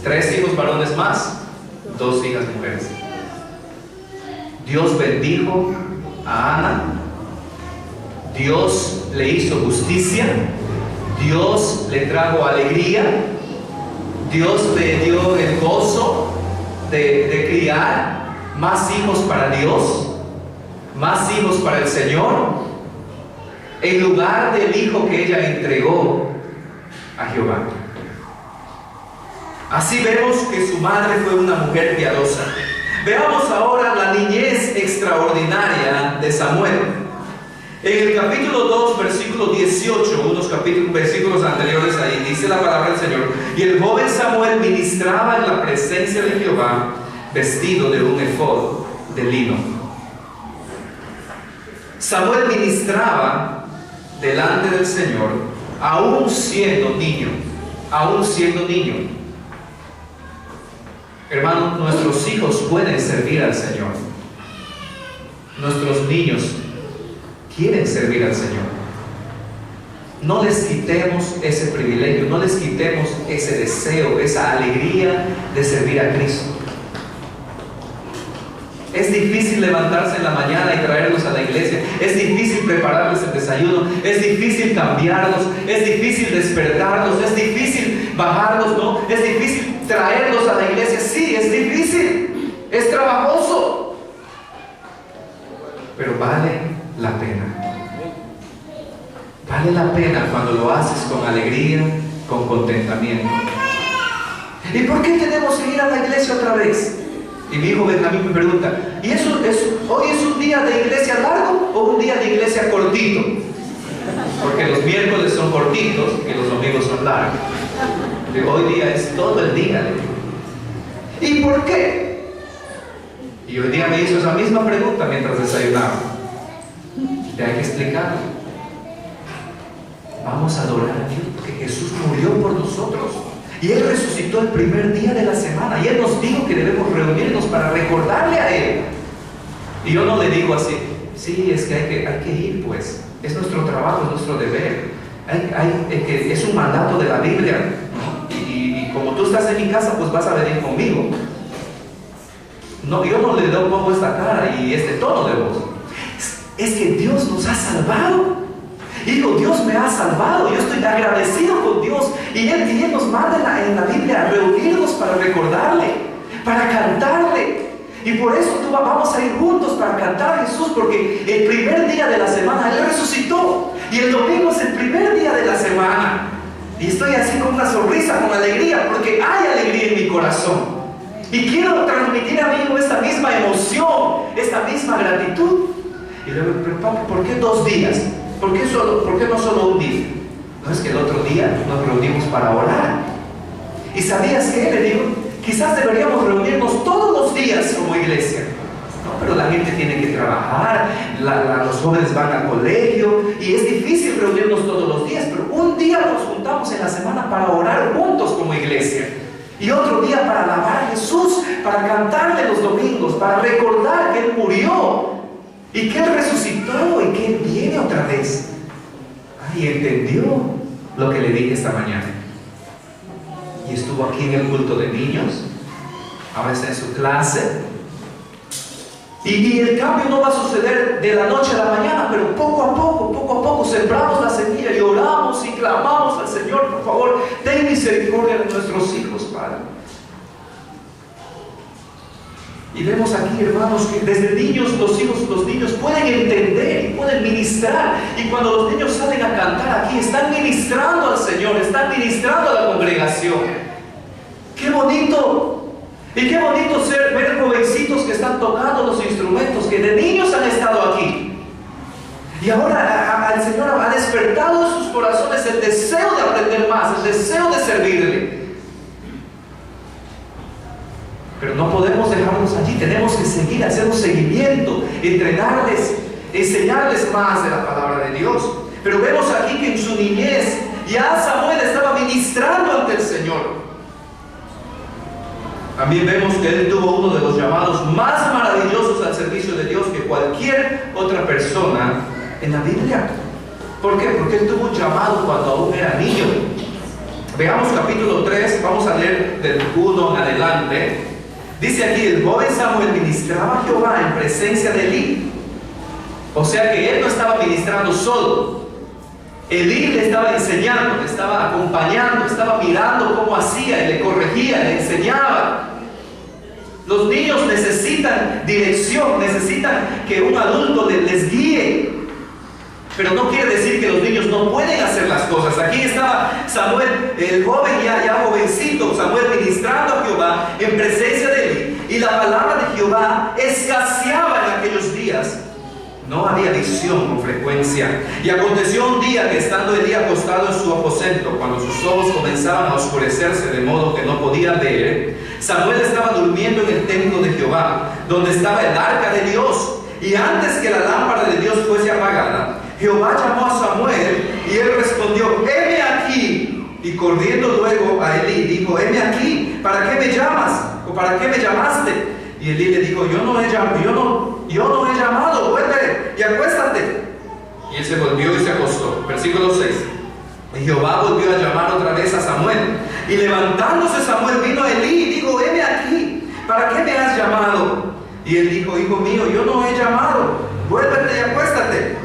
3 hijos varones más, 2 hijas mujeres. Dios bendijo a Ana. Dios le hizo justicia. Dios le trajo alegría. Dios le dio el gozo de criar más hijos para Dios, más hijos para el Señor, en lugar del hijo que ella entregó a Jehová. Así vemos que su madre fue una mujer piadosa. Veamos ahora la niñez extraordinaria de Samuel. En el capítulo 2, versículo 18, versículos anteriores ahí, dice la palabra del Señor: y el joven Samuel ministraba en la presencia de Jehová, vestido de un efod de lino. Samuel ministraba delante del Señor, aún siendo niño. Hermanos, nuestros hijos pueden servir al Señor. Nuestros niños quieren servir al Señor. No les quitemos ese privilegio, no les quitemos ese deseo, esa alegría de servir a Cristo. Es difícil levantarse en la mañana y traerlos a la iglesia. Es difícil prepararles el desayuno. Es difícil cambiarlos. Es difícil despertarlos. Es difícil bajarlos, ¿no? Es difícil traerlos a la iglesia. Sí, es difícil. Es trabajoso. Pero vale la pena. Vale la pena cuando lo haces con alegría, con contentamiento. ¿Y por qué tenemos que ir a la iglesia otra vez? Y mi hijo Benjamín me pregunta: ¿y hoy es un día de iglesia largo o un día de iglesia cortito? Porque los miércoles son cortitos y los domingos son largos. Digo, hoy día es todo el día. ¿Y por qué? Y hoy día me hizo esa misma pregunta mientras desayunaba. Te hay que explicar. Vamos a adorar a Dios porque Jesús murió por nosotros. Y Él resucitó el primer día de la semana. Y Él nos dijo que debemos reunirnos para recordarle a Él. Y yo no le digo así: sí, es que hay que ir, pues. Es nuestro trabajo, es nuestro deber. Es un mandato de la Biblia, ¿no? Y como tú estás en mi casa, pues vas a venir conmigo. No, yo no le pongo esta cara y este tono de voz. Es que Dios nos ha salvado. Hijo, Dios me ha salvado. Yo estoy agradecido con Dios. Y Él nos manda en la Biblia a reunirnos para recordarle, para cantarle. Y por eso vamos a ir juntos para cantar a Jesús, porque el primer día de la semana Él resucitó. Y el domingo es el primer día de la semana. Y estoy así con una sonrisa, con alegría, porque hay alegría en mi corazón. Y quiero transmitir a mi hijo esta misma emoción, esta misma gratitud. Y luego, papá, ¿por qué 2 días? ¿Por qué no solo un día? No, es que el otro día nos reunimos para orar. ¿Y sabías qué? Le digo, quizás deberíamos reunirnos todos los días como iglesia. No, pero la gente tiene que trabajar, los jóvenes van al colegio y es difícil reunirnos todos los días, pero un día nos juntamos en la semana para orar juntos como iglesia. Y otro día para alabar a Jesús, para cantarle los domingos, para recordar que Él murió y que Él resucitó y que Él viene otra vez. Y entendió lo que le dije esta mañana. Y estuvo aquí en el culto de niños, ahora está en su clase. Y el cambio no va a suceder de la noche a la mañana, pero poco a poco sembramos la semilla y oramos y clamamos al Señor: por favor, ten misericordia de nuestros hijos, Padre. Y vemos aquí, hermanos, que desde niños los niños pueden entender y pueden ministrar. Y cuando los niños salen a cantar aquí, están ministrando al Señor, están ministrando a la congregación. ¡Qué bonito! Y qué bonito ver jovencitos que están tocando los instrumentos, que de niños han estado aquí. Y ahora el Señor ha despertado en sus corazones el deseo de aprender más, el deseo de servirle. Pero no podemos dejarlos allí, tenemos que seguir, hacer un seguimiento, entrenarles, enseñarles más de la palabra de Dios. Pero vemos aquí que en su niñez ya Samuel estaba ministrando ante el Señor. También vemos que él tuvo uno de los llamados más maravillosos al servicio de Dios que cualquier otra persona en la Biblia. ¿Por qué? Porque él tuvo un llamado cuando aún era niño. Veamos capítulo 3, vamos a leer del 1 en adelante. Dice aquí: el joven Samuel ministraba a Jehová en presencia de Elí. O sea que él no estaba ministrando solo. Elí le estaba enseñando, le estaba acompañando, estaba mirando cómo hacía, y le corregía, le enseñaba. Los niños necesitan dirección, necesitan que un adulto les guíe. Pero no quiere decir que los niños no pueden hacer las cosas. Aquí estaba Samuel, el joven ya jovencito, Samuel ministrando a Jehová en presencia de Elí. Y la palabra de Jehová escaseaba en aquellos días. No había visión con frecuencia. Y aconteció un día que, estando Elí acostado en su aposento, cuando sus ojos comenzaban a oscurecerse de modo que no podía ver, Samuel estaba durmiendo en el templo de Jehová, donde estaba el arca de Dios. Y antes que la lámpara de Dios fuese apagada, Jehová llamó a Samuel, y él respondió: heme aquí. Y corriendo luego a Elí dijo: heme aquí, ¿para qué me llamas? ¿O para qué me llamaste? Y Elí le dijo: yo no he llamado, vuelve y acuéstate. Y él se volvió y se acostó. Versículo 6. Y Jehová volvió a llamar otra vez a Samuel. Y levantándose Samuel vino a Elí y dijo: heme aquí, ¿para qué me has llamado? Y él dijo: hijo mío, yo no he llamado, vuélvete y acuéstate.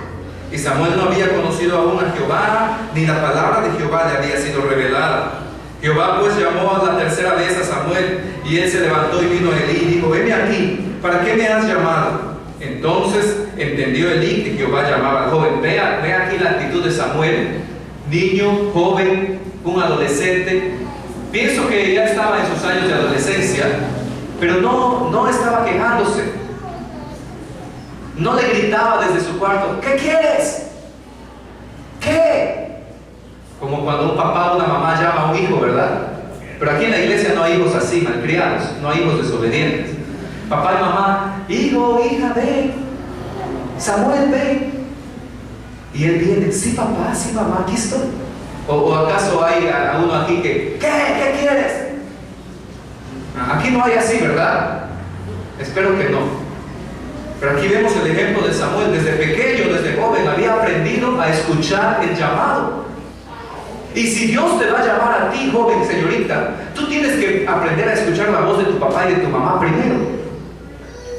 Y Samuel no había conocido aún a Jehová, ni la palabra de Jehová le había sido revelada. Jehová pues llamó a la tercera vez a Samuel, y él se levantó y vino a Elí y dijo: heme aquí, ¿para qué me has llamado? Entonces entendió Elí que Jehová llamaba al joven. Vea aquí la actitud de Samuel: niño, joven, un adolescente. Pienso que ya estaba en sus años de adolescencia, pero no estaba quejándose. No le gritaba desde su cuarto: ¿qué quieres? ¿Qué? Como cuando un papá o una mamá llama a un hijo, ¿verdad? Pero aquí en la iglesia no hay hijos así, malcriados, no hay hijos desobedientes. Papá y mamá: hijo, hija, ven. Samuel, ven. Y él viene: sí, papá, sí, mamá, aquí estoy. ¿O acaso hay a uno aquí que: ¿qué quieres? Aquí no hay así, ¿verdad? Espero que no. Pero aquí vemos el ejemplo de Samuel. Desde pequeño, desde joven, había aprendido a escuchar el llamado. Y si Dios te va a llamar a ti, joven, señorita, tú tienes que aprender a escuchar la voz de tu papá y de tu mamá primero.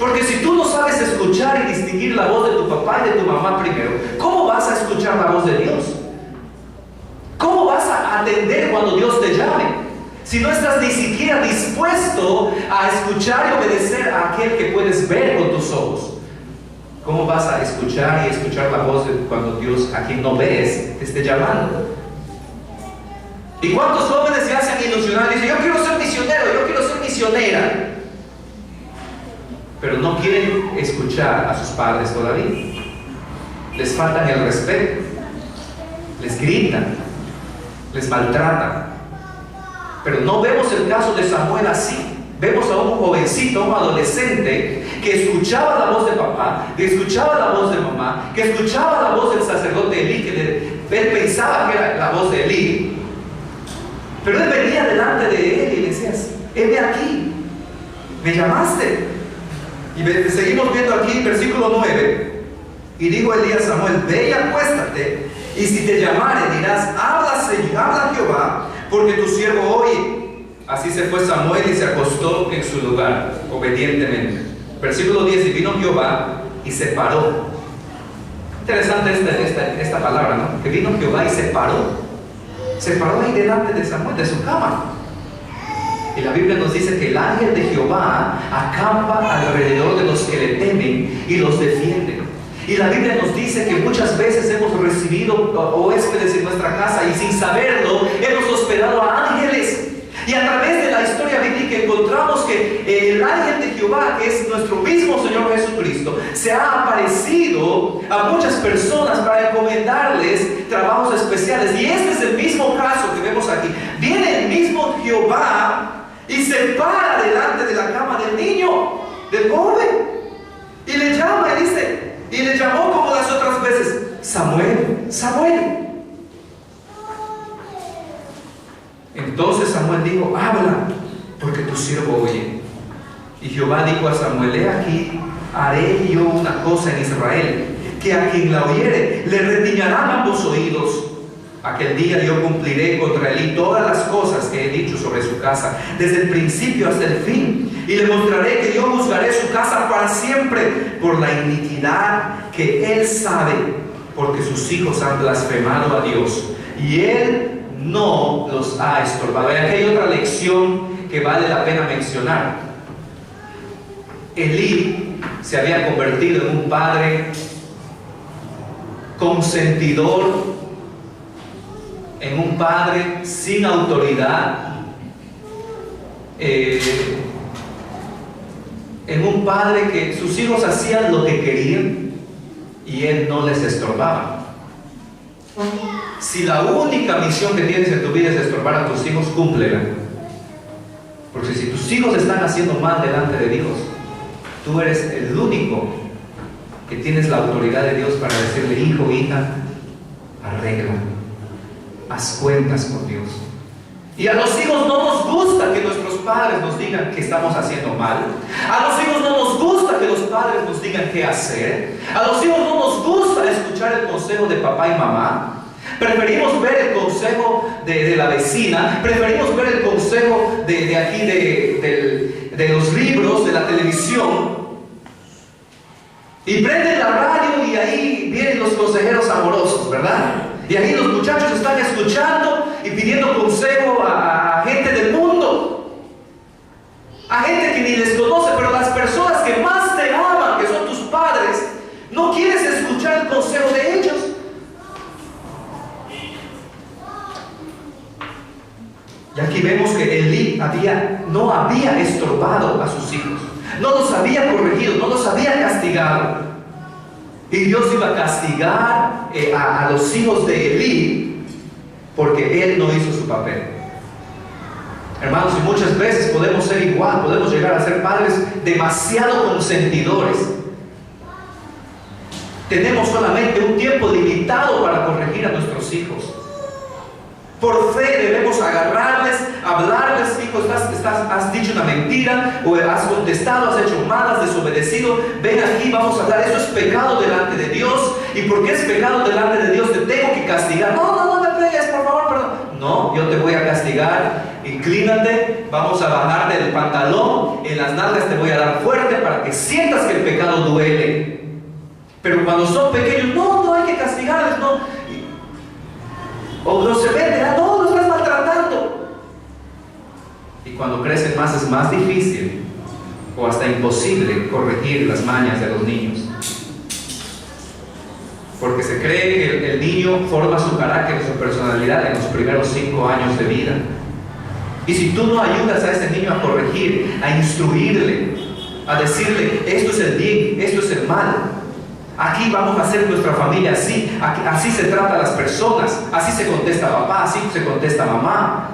Porque si tú no sabes escuchar y distinguir la voz de tu papá y de tu mamá primero, ¿cómo vas a escuchar la voz de Dios? ¿Cómo vas a atender cuando Dios te llame? Si no estás ni siquiera dispuesto a escuchar y obedecer a aquel que puedes ver con tus ojos, ¿cómo vas a escuchar y escuchar la voz de cuando Dios, a quien no ves, te esté llamando? ¿Y cuántos jóvenes se hacen ilusionar y dicen: yo quiero ser misionero, yo quiero ser misionera? Pero no quieren escuchar a sus padres todavía. Les faltan el respeto, les gritan, les maltratan. Pero no vemos el caso de Samuel así. Vemos a un jovencito, un adolescente, que escuchaba la voz de papá, que escuchaba la voz de mamá, que escuchaba la voz del sacerdote Elí, que él pensaba que era la voz de Elí. Pero él venía delante de él y le decía: heme aquí, me llamaste. Y seguimos viendo aquí, versículo 9. Y dijo Elí a Samuel: ve y acuéstate, y si te llamare dirás: habla Jehová, porque tu siervo oye. Así se fue Samuel y se acostó en su lugar, obedientemente. Versículo 10: y vino Jehová y se paró. Interesante esta palabra, ¿no? Que vino Jehová y se paró. Se paró ahí delante de Samuel, de su cama. Y la Biblia nos dice que el ángel de Jehová acampa alrededor de los que le temen y los defiende. Y la Biblia nos dice que muchas veces hemos recibido huéspedes en nuestra casa y sin saberlo hemos hospedado a ángeles. Y a través de la historia bíblica encontramos que el ángel de Jehová, que es nuestro mismo Señor Jesucristo, se ha aparecido a muchas personas para encomendarles trabajos especiales. Y este es el mismo caso que vemos aquí. Viene el mismo Jehová y se para delante de la cama del niño, del joven, y le llama y dice, y le llamó como las otras veces: Samuel, Samuel. Entonces Samuel dijo: habla, porque tu siervo oye. Y Jehová dijo a Samuel: he aquí, haré yo una cosa en Israel, que a quien la oyere le retiñarán ambos oídos. Aquel día yo cumpliré contra él todas las cosas que he dicho sobre su casa, desde el principio hasta el fin, y le mostraré que yo juzgaré su casa para siempre por la iniquidad que él sabe, porque sus hijos han blasfemado a Dios, y él no los ha estorbado. Y aquí hay otra lección que vale la pena mencionar. Elí se había convertido en un padre consentidor, en un padre sin autoridad, en un padre que sus hijos hacían lo que querían y él no les estorbaba. Si la única misión que tienes en tu vida es estorbar a tus hijos, cúmplela. Porque si tus hijos están haciendo mal delante de Dios, tú eres el único que tienes la autoridad de Dios para decirle: hijo, hija, arregla, haz cuentas con Dios. Y a los hijos no nos gusta que nuestros padres nos digan que estamos haciendo mal. A los hijos no nos gusta que los padres nos digan qué hacer. A los hijos no nos gusta escuchar el consejo de papá y mamá. Preferimos ver el consejo de la vecina. Preferimos ver el consejo de aquí, de los libros, de la televisión. Y prenden la radio y ahí vienen los consejeros amorosos, ¿verdad? Y ahí los muchachos están escuchando y pidiendo consejo a gente del mundo, a gente que ni les conoce. Pero las personas que más te aman, que son tus padres, no quieres escuchar el consejo de ellos. Y aquí vemos que Elí no había estorbado a sus hijos, no los había corregido, no los había castigado. Y Dios iba a castigar a los hijos de Elí porque él no hizo su papel. Hermanos, y muchas veces podemos ser igual, podemos llegar a ser padres demasiado consentidores. Tenemos solamente un tiempo limitado para corregir a nuestros hijos. Por fe debemos agarrarles, hablarles: hijo, has dicho una mentira, o has contestado, has hecho mal, has desobedecido, ven aquí, vamos a hablar. Eso es pecado delante de Dios. ¿Y porque es pecado delante de Dios te tengo que castigar? No me pegues, por favor, perdón. No, yo te voy a castigar. Inclínate, vamos a bajarte del pantalón, en las nalgas te voy a dar fuerte para que sientas que el pecado duele. Pero cuando son pequeños, no hay que castigarles, no. O no se venden, no, los estás maltratando. Y cuando crecen más es más difícil o hasta imposible corregir las mañas de los niños. Porque se cree que el niño forma su carácter y su personalidad en los primeros 5 años de vida. Y si tú no ayudas a ese niño a corregir, a instruirle, a decirle: esto es el bien, esto es el mal, aquí vamos a hacer nuestra familia así, así se trata a las personas, así se contesta papá, así se contesta mamá.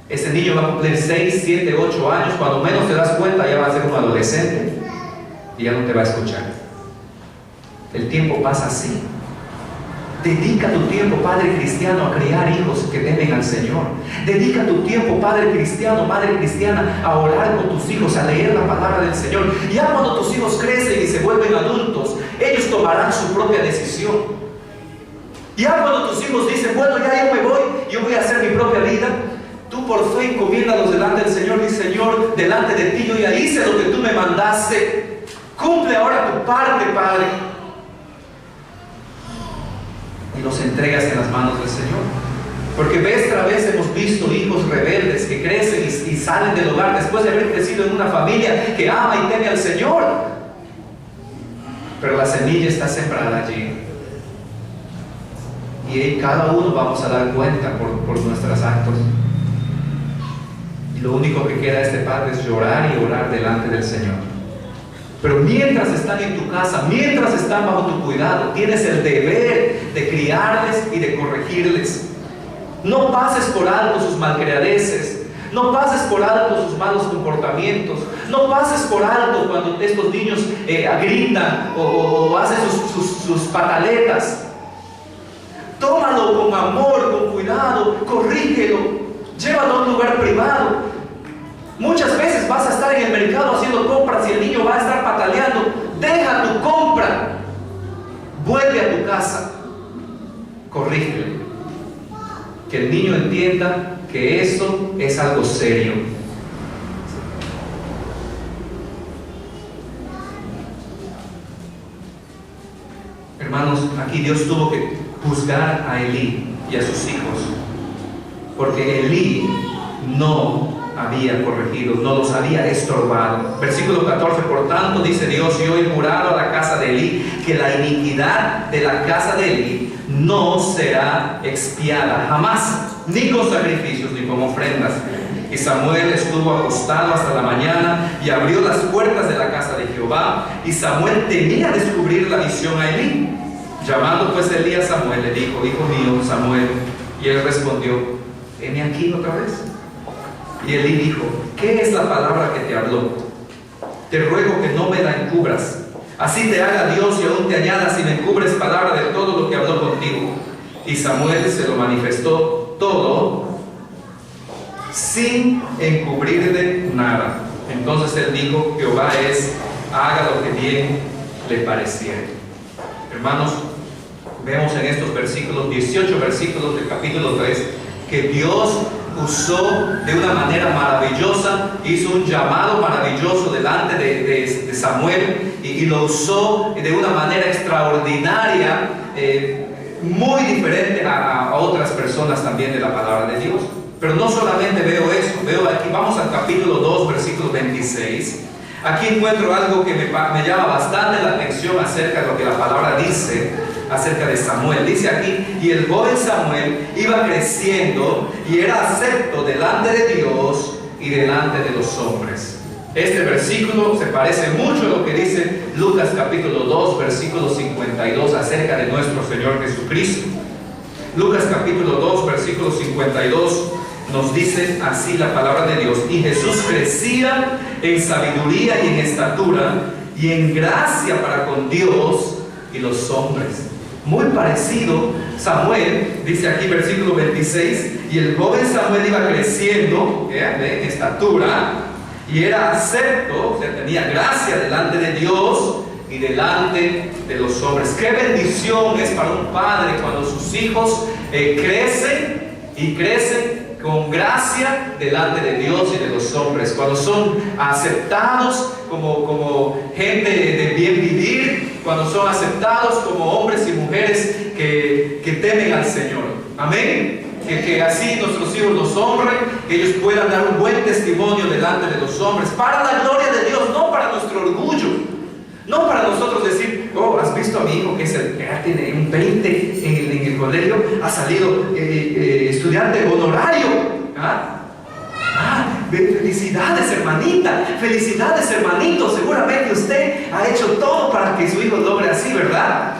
Ese niño va a cumplir 6, 7, 8 años, cuando menos te das cuenta ya va a ser un adolescente y ya no te va a escuchar. El tiempo pasa así. Dedica tu tiempo, padre cristiano, a criar hijos que temen al Señor. Dedica tu tiempo, padre cristiano, madre cristiana, a orar con tus hijos, a leer la palabra del Señor. Ya cuando tus hijos crecen y se vuelven adultos, ellos tomarán su propia decisión. Ya cuando tus hijos dicen, bueno, ya yo me voy, yo voy a hacer mi propia vida, tú por fe encomiéndalos delante del Señor. Dice, Señor, delante de ti yo ya hice lo que tú me mandaste. Cumple ahora tu parte, Padre. Y los entregas en las manos del Señor. Porque vez tras vez hemos visto hijos rebeldes que crecen y salen del hogar después de haber crecido en una familia que ama y teme al Señor. Pero la semilla está sembrada allí. Y cada uno vamos a dar cuenta por nuestros actos. Y lo único que queda a este padre es llorar y orar delante del Señor. Pero mientras están en tu casa, mientras están bajo tu cuidado, tienes el deber de criarles y de corregirles. No pases por alto sus malcriadeces, no pases por alto sus malos comportamientos, no pases por alto cuando estos niños gritan o hacen sus pataletas. Tómalo con amor, con cuidado, corrígelo, llévalo a un lugar privado. Muchas veces vas a estar en el mercado haciendo compras y el niño va a estar pataleando. Deja tu compra, vuelve a tu casa, corrígelo. Que el niño entienda que eso es algo serio. Hermanos, aquí Dios tuvo que juzgar a Elí y a sus hijos, porque Elí no había corregido, no los había estorbado. Versículo 14, por tanto, dice Dios, yo he jurado a la casa de Elí que la iniquidad de la casa de Elí no será expiada jamás, ni con sacrificios ni con ofrendas. Y Samuel estuvo acostado hasta la mañana y abrió las puertas de la casa de Jehová, y Samuel temía descubrir la visión a Elí. Llamando pues Elí a Samuel, le dijo, hijo mío Samuel, y él respondió, heme aquí otra vez. Y Elí dijo, ¿qué es la palabra que te habló? Te ruego que no me la encubras. Así te haga Dios y aún te añada si me encubres palabra de todo lo que habló contigo. Y Samuel se lo manifestó todo sin encubrirle nada. Entonces él dijo, Jehová es, haga lo que bien le pareciera. Hermanos, vemos en estos versículos, 18 versículos del capítulo 3, que Dios usó de una manera maravillosa, hizo un llamado maravilloso delante de Samuel y lo usó de una manera extraordinaria, muy diferente a otras personas también de la palabra de Dios. Pero no solamente veo eso, veo aquí, vamos al capítulo 2, versículo 26. Aquí encuentro algo que me llama bastante la atención acerca de lo que la palabra dice acerca de Samuel. Dice aquí, y el joven Samuel iba creciendo y era acepto delante de Dios y delante de los hombres. Este versículo se parece mucho a lo que dice Lucas capítulo 2, versículo 52 acerca de nuestro Señor Jesucristo. Lucas capítulo 2, versículo 52 nos dice así la palabra de Dios: y Jesús crecía en sabiduría y en estatura y en gracia para con Dios y los hombres. Muy parecido, Samuel, dice aquí versículo 26, y el joven Samuel iba creciendo en estatura y era acepto, o sea, tenía gracia delante de Dios y delante de los hombres. Qué bendición es para un padre cuando sus hijos crecen y crecen con gracia delante de Dios y de los hombres, cuando son aceptados como gente de bien vivir, cuando son aceptados como hombres y mujeres que temen al Señor. Amén. Que así nuestros hijos los honren, que ellos puedan dar un buen testimonio delante de los hombres, para la gloria de Dios, no para nuestro orgullo, no para nosotros decir: oh, has visto a mi hijo que es tiene un 20 en el colegio, ha salido estudiante honorario. Felicidades, hermanita, felicidades, hermanito, seguramente usted ha hecho todo para que su hijo logre así, ¿verdad?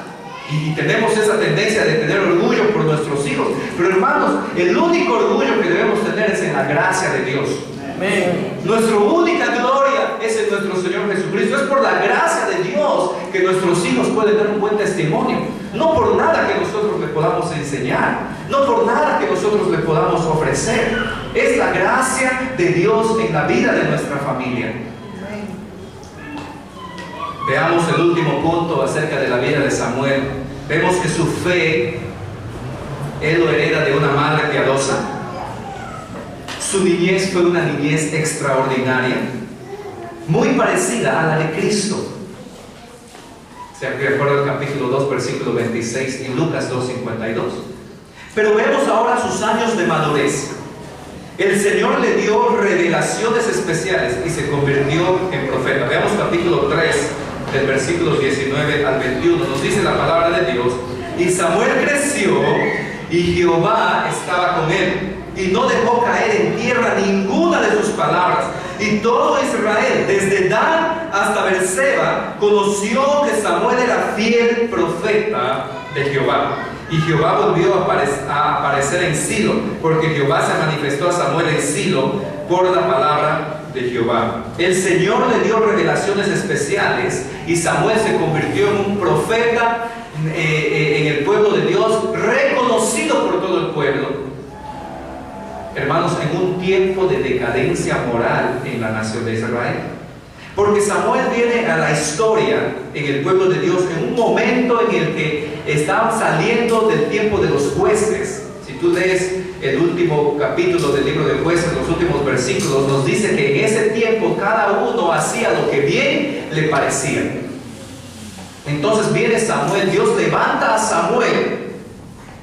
Y tenemos esa tendencia de tener orgullo por nuestros hijos. Pero hermanos, el único orgullo que debemos tener es en la gracia de Dios. Amén. Nuestra única gloria es en nuestro Señor Jesucristo. Es por la gracia de Dios que nuestros hijos pueden dar un buen testimonio. No por nada que nosotros le podamos enseñar, no por nada que nosotros le podamos ofrecer. Es la gracia de Dios en la vida de nuestra familia. Veamos el último punto acerca de la vida de Samuel. Vemos que su fe, él lo hereda de una madre piadosa. Su niñez fue una niñez extraordinaria, muy parecida a la de Cristo. Se recuerda el capítulo 2, versículo 26 y Lucas 2:52. Pero vemos ahora sus años de madurez. El Señor le dio revelaciones especiales y se convirtió en profeta. Veamos capítulo 3, del versículo 19 al 21. Nos dice la palabra de Dios: y Samuel creció y Jehová estaba con él, y no dejó caer en tierra ninguna de sus palabras. Y todo Israel, desde Dan hasta Beerseba, conoció que Samuel era fiel profeta de Jehová. Y Jehová volvió a aparecer en Silo, porque Jehová se manifestó a Samuel en Silo por la palabra de Jehová. El Señor le dio revelaciones especiales y Samuel se convirtió en un profeta en el pueblo de Dios, reconocido por todo el pueblo. Hermanos, en un tiempo de decadencia moral en la nación de Israel. Porque Samuel viene a la historia en el pueblo de Dios en un momento en el que estaban saliendo del tiempo de los jueces. Si tú lees el último capítulo del libro de Jueces, los últimos versículos, nos dice que en ese tiempo cada uno hacía lo que bien le parecía. Entonces viene Samuel, Dios levanta a Samuel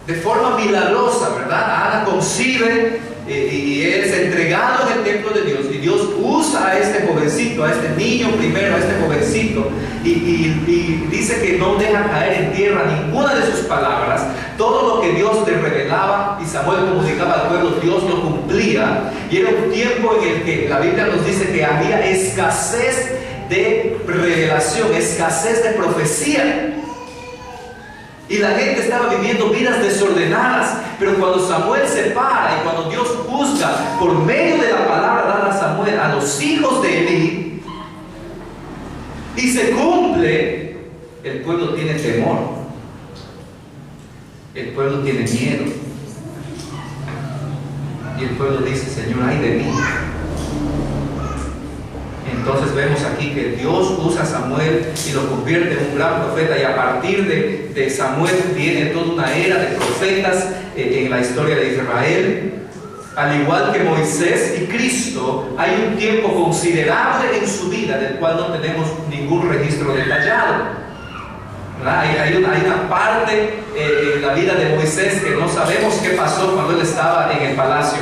de forma milagrosa, ¿verdad? Ana concibe y es entregado en el templo de Dios, y Dios usa a este jovencito, a este niño primero, a este jovencito, y dice que no deja caer en tierra ninguna de sus palabras. Todo lo que Dios le revelaba y Samuel comunicaba al pueblo, Dios lo cumplía. Y era un tiempo en el que la Biblia nos dice que había escasez de revelación, escasez de profecía. Y la gente estaba viviendo vidas desordenadas. Pero cuando Samuel se para y cuando Dios juzga por medio de la palabra dada a Samuel a los hijos de Elí, y se cumple, el pueblo tiene temor, el pueblo tiene miedo, y el pueblo dice: Señor, ay de mí. Entonces vemos aquí que Dios usa a Samuel y lo convierte en un gran profeta, y a partir de Samuel viene toda una era de profetas en la historia de Israel. Al igual que Moisés y Cristo, hay un tiempo considerable en su vida del cual no tenemos ningún registro detallado. Hay una parte en la vida de Moisés que no sabemos qué pasó cuando él estaba en el palacio.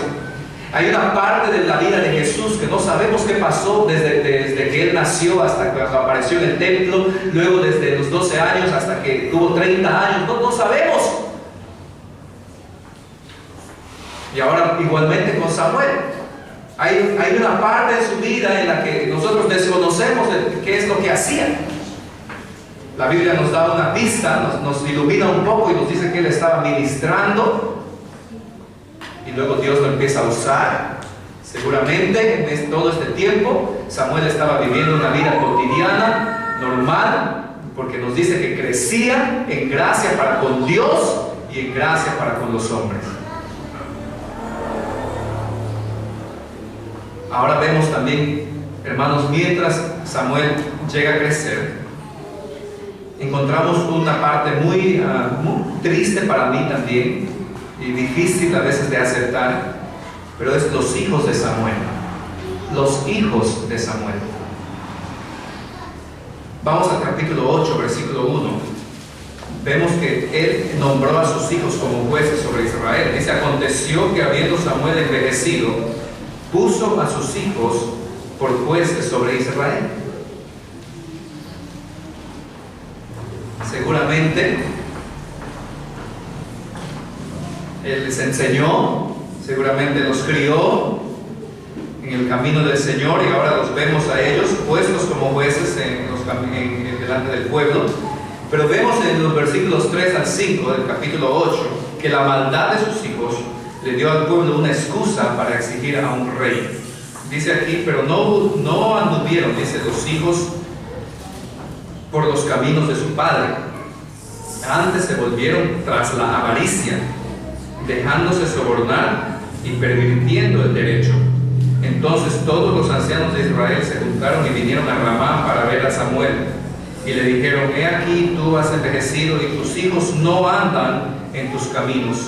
Hay una parte de la vida de Jesús que no sabemos qué pasó desde que Él nació hasta que apareció en el templo, luego desde los 12 años hasta que tuvo 30 años, no sabemos. Y ahora igualmente con Samuel. Hay una parte de su vida en la que nosotros desconocemos qué es lo que hacía. La Biblia nos da una pista, nos ilumina un poco y nos dice que Él estaba ministrando. Y luego Dios lo empieza a usar. Seguramente en todo este tiempo Samuel estaba viviendo una vida cotidiana, normal, porque nos dice que crecía en gracia para con Dios y en gracia para con los hombres. Ahora vemos también, hermanos, mientras Samuel llega a crecer, encontramos una parte muy triste para mí también, y difícil a veces de aceptar, pero es los hijos de Samuel. Los hijos de Samuel. Vamos al capítulo 8, versículo 1. Vemos que él nombró a sus hijos como jueces sobre Israel. Dice: aconteció que habiendo Samuel envejecido, puso a sus hijos por jueces sobre Israel. Seguramente Él les enseñó, seguramente los crió en el camino del Señor, y ahora los vemos a ellos puestos como jueces delante del pueblo. Pero vemos en los versículos 3 al 5 del capítulo 8 que la maldad de sus hijos le dio al pueblo una excusa para exigir a un rey. Dice aquí: pero no anduvieron, dice, los hijos por los caminos de su padre. Antes se volvieron tras la avaricia, dejándose sobornar y pervirtiendo el derecho. Entonces todos los ancianos de Israel se juntaron y vinieron a Ramá para ver a Samuel. Y le dijeron: he aquí, tú has envejecido y tus hijos no andan en tus caminos.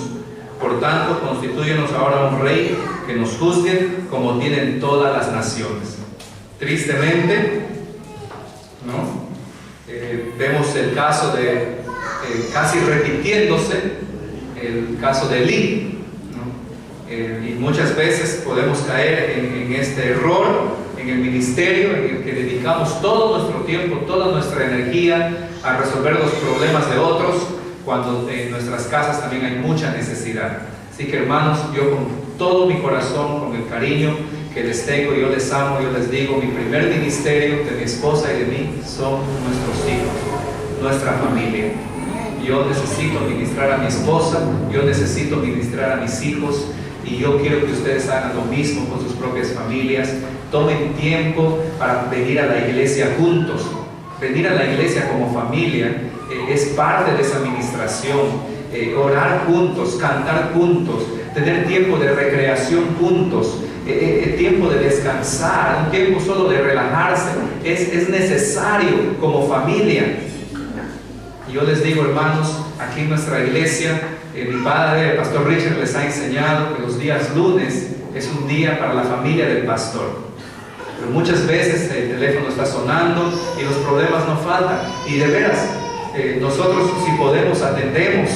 Por tanto, constitúyenos ahora un rey que nos juzgue como tienen todas las naciones. Tristemente, ¿no? Vemos el caso de, casi repitiéndose, el caso de Elí, ¿no? Y muchas veces podemos caer en este error en el ministerio, en el que dedicamos todo nuestro tiempo, toda nuestra energía a resolver los problemas de otros, cuando en nuestras casas también hay mucha necesidad. Así que, hermanos, yo con todo mi corazón, con el cariño que les tengo, yo les amo, yo les digo, mi primer ministerio de mi esposa y de mí son nuestros hijos, nuestra familia. Yo necesito ministrar a mi esposa, yo necesito ministrar a mis hijos, y yo quiero que ustedes hagan lo mismo con sus propias familias. Tomen tiempo para venir a la iglesia juntos. Venir a la iglesia como familia es parte de esa administración. Orar juntos, cantar juntos, tener tiempo de recreación juntos, tiempo de descansar, un tiempo solo de relajarse, es necesario como familia. Y yo les digo, hermanos, aquí en nuestra iglesia, mi padre, el pastor Richard, les ha enseñado que los días lunes es un día para la familia del pastor. Pero muchas veces el teléfono está sonando y los problemas no faltan. Y de veras, nosotros, si podemos, atendemos.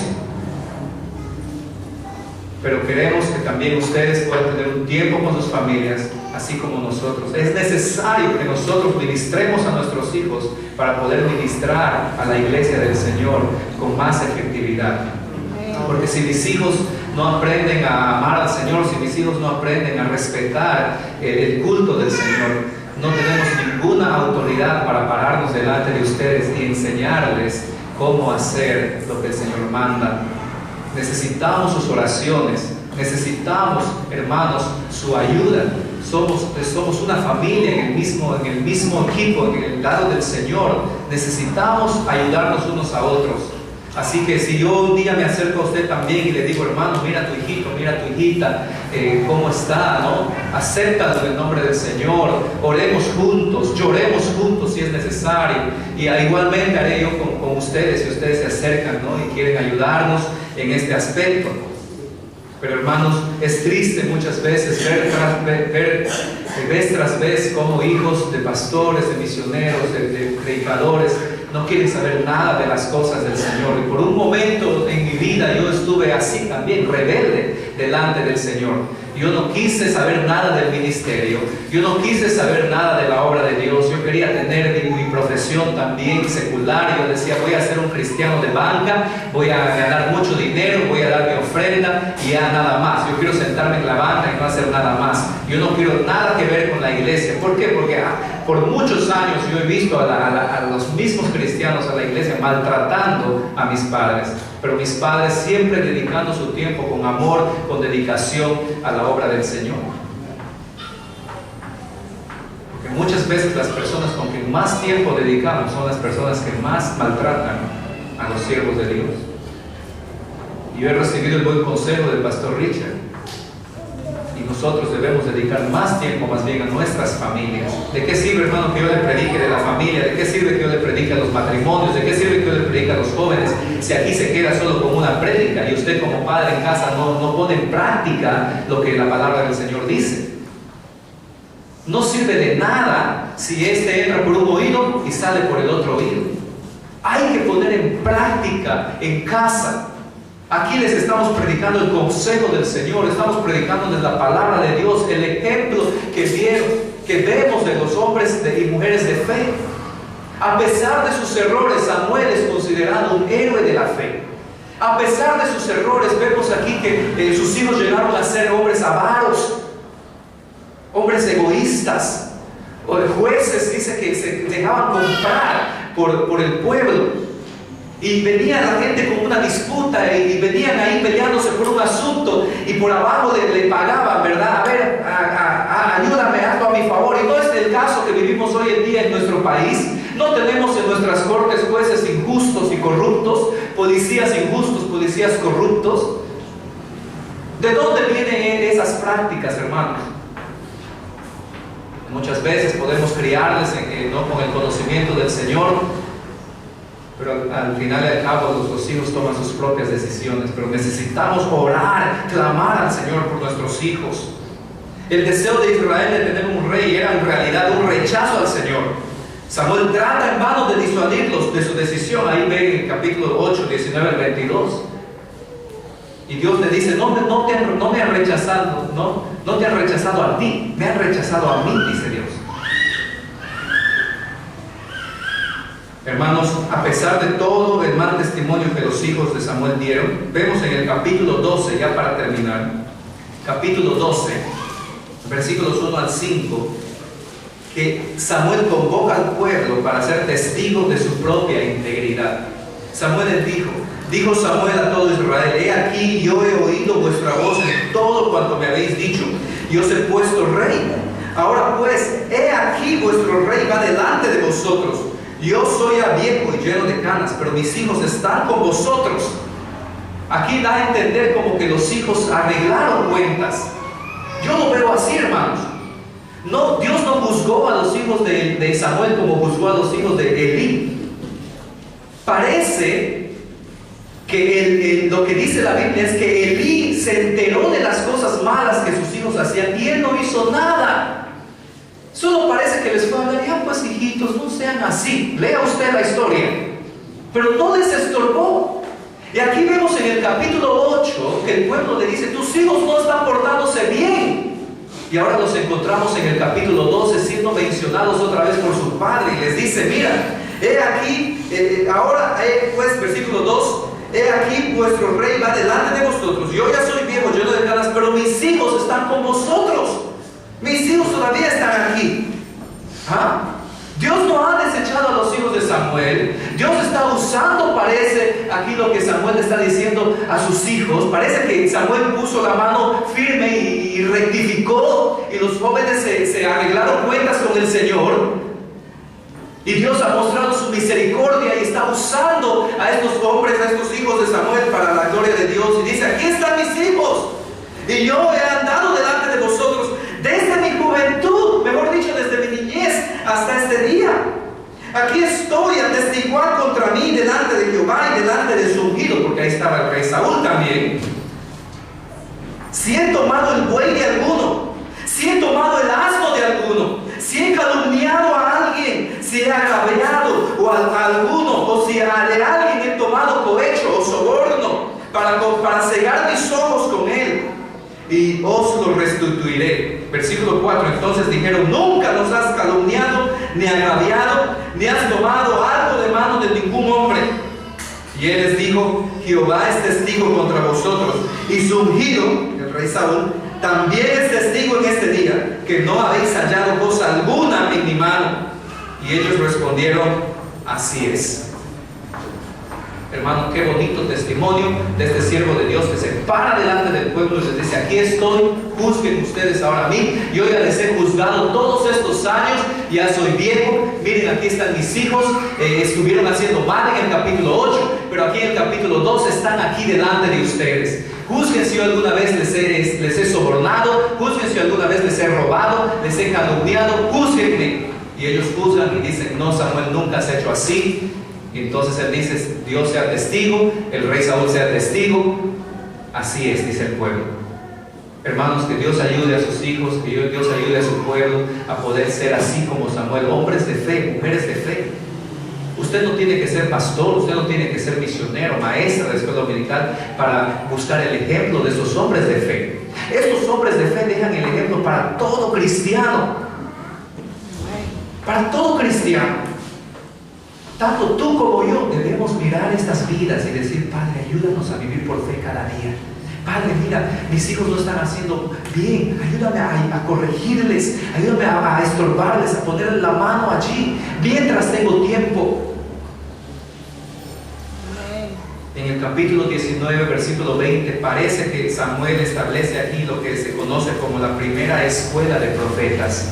Pero queremos que también ustedes puedan tener un tiempo con sus familias, así como nosotros. Es necesario que nosotros ministremos a nuestros hijos para poder ministrar a la iglesia del Señor con más efectividad. Porque si mis hijos no aprenden a amar al Señor, si mis hijos no aprenden a respetar el culto del Señor, no tenemos ninguna autoridad para pararnos delante de ustedes y enseñarles cómo hacer lo que el Señor manda. Necesitamos sus oraciones, necesitamos, hermanos, su ayuda. Somos una familia en el mismo equipo, en el lado del Señor. Necesitamos ayudarnos unos a otros. Así que si yo un día me acerco a usted también y le digo: hermano, mira a tu hijito, mira a tu hijita, cómo está, ¿no? Acéptalo en el nombre del Señor, oremos juntos, lloremos juntos si es necesario. Y igualmente haré yo con ustedes, si ustedes se acercan, ¿no? Y quieren ayudarnos en este aspecto. Pero, hermanos, es triste muchas veces ver vez tras vez como hijos de pastores, de misioneros, de predicadores, no quieren saber nada de las cosas del Señor. Y por un momento en mi vida yo estuve así también, rebelde delante del Señor. Yo no quise saber nada del ministerio, yo no quise saber nada de la obra de Dios. Yo quería tener mi profesión también secular. Yo decía: voy a ser un cristiano de banca, voy a ganar mucho dinero, voy a dar mi ofrenda y ya nada más. Yo quiero sentarme en la banca y no hacer nada más. Yo no quiero nada que ver con la iglesia. ¿Por qué? Porque por muchos años yo he visto a los mismos cristianos, a la iglesia, maltratando a mis padres. Pero mis padres siempre dedicando su tiempo con amor, con dedicación a la obra del Señor. Porque muchas veces las personas con quien más tiempo dedicamos son las personas que más maltratan a los siervos de Dios. Y yo he recibido el buen consejo del pastor Richard. Y nosotros debemos dedicar más tiempo más bien a nuestras familias. ¿De qué sirve, hermano, que yo le predique de la familia? ¿De qué sirve que yo le predique a los matrimonios? ¿De qué sirve que yo le predique a los jóvenes? Si aquí se queda solo con una prédica y usted como padre en casa no pone en práctica lo que la palabra del Señor dice. No sirve de nada si este entra por un oído y sale por el otro oído. Hay que poner en práctica en casa. Aquí les estamos predicando el consejo del Señor, estamos predicándoles la palabra de Dios, el ejemplo que vemos de los hombres y mujeres de fe. A pesar de sus errores, Samuel es considerado un héroe de la fe. A pesar de sus errores, vemos aquí que sus hijos llegaron a ser hombres avaros, hombres egoístas, o jueces, dice que se dejaban comprar por el pueblo. Y venía la gente con una disputa y venían ahí peleándose por un asunto y por abajo le pagaban, ¿verdad? A ver, ayúdame, hazlo a mi favor. Y no es el caso que vivimos hoy en día en nuestro país. No tenemos en nuestras cortes jueces injustos y corruptos, policías injustos, policías corruptos. ¿De dónde vienen esas prácticas, hermanos? Muchas veces podemos criarles no con el conocimiento del Señor, pero al final y al cabo los hijos toman sus propias decisiones. Pero necesitamos orar, clamar al Señor por nuestros hijos. El deseo de Israel de tener un rey era en realidad un rechazo al Señor. Samuel trata en vano de disuadirlos de su decisión. Ahí ve en el capítulo 8, 19 al 22. Y Dios le dice, no me han rechazado, no te han rechazado a ti, me han rechazado a mí, dice Dios. Hermanos, a pesar de todo el mal testimonio que los hijos de Samuel dieron, vemos en el capítulo 12, ya para terminar, capítulo 12, versículos 1 al 5, que Samuel convoca al pueblo para ser testigos de su propia integridad. Samuel les dijo Samuel a todo Israel: he aquí, yo he oído vuestra voz en todo cuanto me habéis dicho, y os he puesto rey. Ahora pues, he aquí vuestro rey va delante de vosotros. Yo soy ya viejo y lleno de canas, pero mis hijos están con vosotros. Aquí da a entender como que los hijos arreglaron cuentas. Yo lo veo así, hermanos. No, Dios no juzgó a los hijos de Samuel como juzgó a los hijos de Elí. Parece que lo que dice la Biblia es que Elí se enteró de las cosas malas que sus hijos hacían y él no hizo nada. Solo parece que les fue a hablar: ya pues, hijitos, no sean así. Lea usted la historia. Pero no les estorbó. Y aquí vemos en el capítulo 8 que el pueblo le dice: tus hijos no están portándose bien. Y ahora los encontramos en el capítulo 12 siendo mencionados otra vez por su padre. Y les dice: mira, he aquí, pues, versículo 2: he aquí vuestro rey va delante de vosotros. Yo ya soy viejo, lleno de canas, pero mis hijos están con vosotros. Mis hijos todavía están aquí. Dios no ha desechado a los hijos de Samuel. Dios está usando, parece, aquí lo que Samuel está diciendo a sus hijos. Parece que Samuel puso la mano firme y rectificó, y los jóvenes se arreglaron cuentas con el Señor. Y Dios ha mostrado su misericordia y está usando a estos hombres, a estos hijos de Samuel para la gloria de Dios. Y dice: aquí están mis hijos, y yo he andado delante de vosotros desde mi juventud, mejor dicho, desde mi niñez hasta este día. Aquí estoy a testiguar contra mí delante de Jehová y delante de su ungido, porque ahí estaba el rey Saúl también. Si he tomado el buey de alguno, si he tomado el asno de alguno, si he calumniado a alguien, si he agraviado a alguno, o si de alguien he tomado cohecho o soborno para cegar mis ojos con él, y os lo restituiré. Versículo 4: entonces dijeron: nunca nos has calumniado, ni agraviado, ni has tomado algo de mano de ningún hombre. Y él les dijo: Jehová es testigo contra vosotros, y su ungido, el rey Saúl, también es testigo en este día, que no habéis hallado cosa alguna en mi mano. Y ellos respondieron: así es. Hermano, qué bonito testimonio de este siervo de Dios que se para delante del pueblo y les dice: aquí estoy, juzguen ustedes ahora a mí. Yo ya les he juzgado todos estos años, ya soy viejo. Miren, aquí están mis hijos, estuvieron haciendo mal en el capítulo 8, pero aquí en el capítulo 12 están aquí delante de ustedes. Juzguen si yo alguna vez les he sobornado, juzguen si alguna vez les he robado, les he calumniado, juzguenme. Y ellos juzgan y dicen: no, Samuel, nunca has hecho así. Y entonces él dice: Dios sea testigo, el rey Saúl sea testigo. Así es, dice el pueblo. Hermanos, que Dios ayude a sus hijos, que Dios ayude a su pueblo a poder ser así como Samuel, hombres de fe, mujeres de fe. Usted no tiene que ser pastor, usted no tiene que ser misionero, maestra de escuela dominical para buscar el ejemplo de esos hombres de fe. Estos hombres de fe dejan el ejemplo para todo cristiano. Para todo cristiano. Tanto tú como yo debemos mirar estas vidas y decir: Padre, ayúdanos a vivir por fe cada día. Padre, mira, mis hijos no están haciendo bien, ayúdame a corregirles, ayúdame a estorbarles, a ponerle la mano allí mientras tengo tiempo. En el capítulo 19, versículo 20, parece que Samuel establece aquí lo que se conoce como la primera escuela de profetas.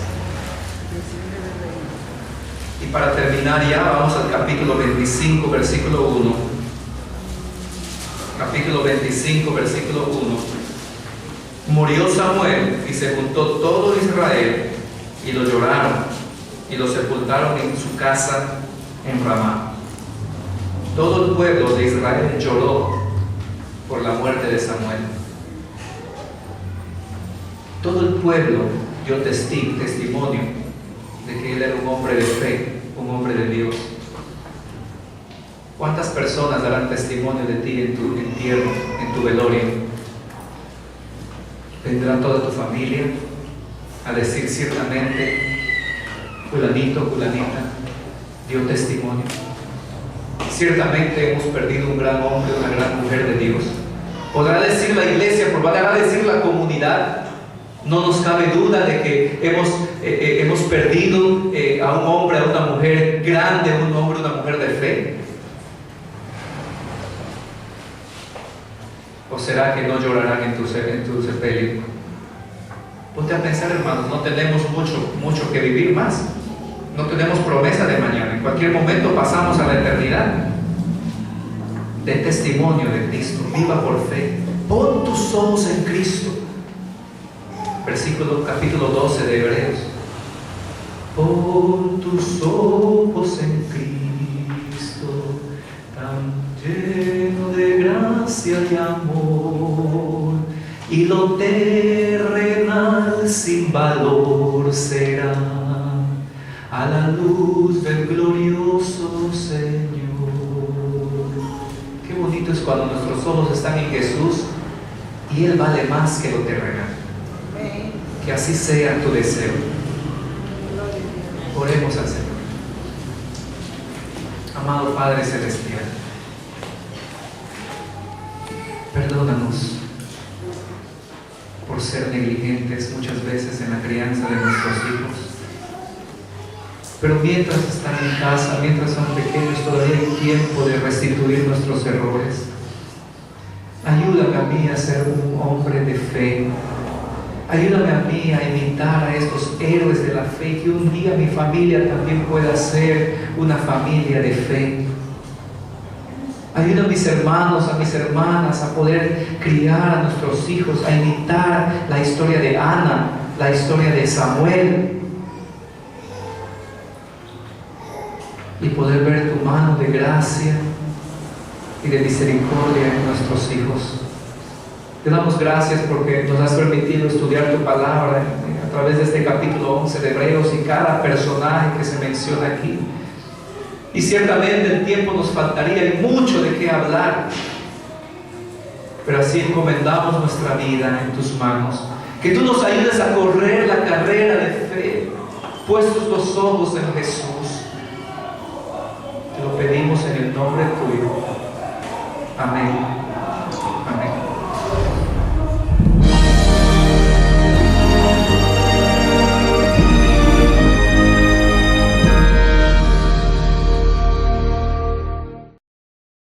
Y Y para terminar ya, vamos al capítulo 25, versículo 1. Capítulo 25, versículo 1. Murió Samuel y se juntó todo Israel y lo lloraron y lo sepultaron en su casa en Ramá. Todo el pueblo de Israel lloró por la muerte de Samuel. Todo el pueblo dio testimonio de que él era un hombre de fe, un hombre de Dios. ¿Cuántas personas darán testimonio de ti en tu entierro, en tu velorio? Vendrá toda tu familia a decir ciertamente, fulanito, fulanita, dio testimonio. Ciertamente hemos perdido un gran hombre, una gran mujer de Dios. Podrá decir la iglesia, podrá decir la comunidad. No nos cabe duda de que hemos perdido a un hombre, a una mujer grande, un hombre, una mujer de fe. ¿O será que no llorarán en tu sepelio? Ponte a pensar, hermanos, no tenemos mucho que vivir más. No tenemos promesa de mañana. En cualquier momento pasamos a la eternidad. Den testimonio de Cristo. Viva por fe. Pon tus ojos en Cristo. Capítulo 12 de Hebreos. Pon tus ojos en Cristo, tan lleno de gracia y amor, y lo terrenal sin valor será a la luz del glorioso Señor. Qué bonito es cuando nuestros ojos están en Jesús y Él vale más que lo terrenal. Que así sea tu deseo. Oremos al Señor. Amado Padre Celestial, perdónanos por ser negligentes muchas veces en la crianza de nuestros hijos. Pero mientras están en casa, mientras son pequeños, todavía hay tiempo de restituir nuestros errores. Ayúdame a mí a ser un hombre de fe. Ayúdame a mí a imitar a estos héroes de la fe, que un día mi familia también pueda ser una familia de fe. Ayuda a mis hermanos, a mis hermanas a poder criar a nuestros hijos, a imitar la historia de Ana, la historia de Samuel, y poder ver tu mano de gracia y de misericordia en nuestros hijos. Te damos gracias porque nos has permitido estudiar tu palabra a través de este capítulo 11 de Hebreos y cada personaje que se menciona aquí. Y ciertamente el tiempo nos faltaría y mucho de qué hablar. Pero así encomendamos nuestra vida en tus manos. Que tú nos ayudes a correr la carrera de fe, puestos los ojos en Jesús. Te lo pedimos en el nombre tuyo. Amén.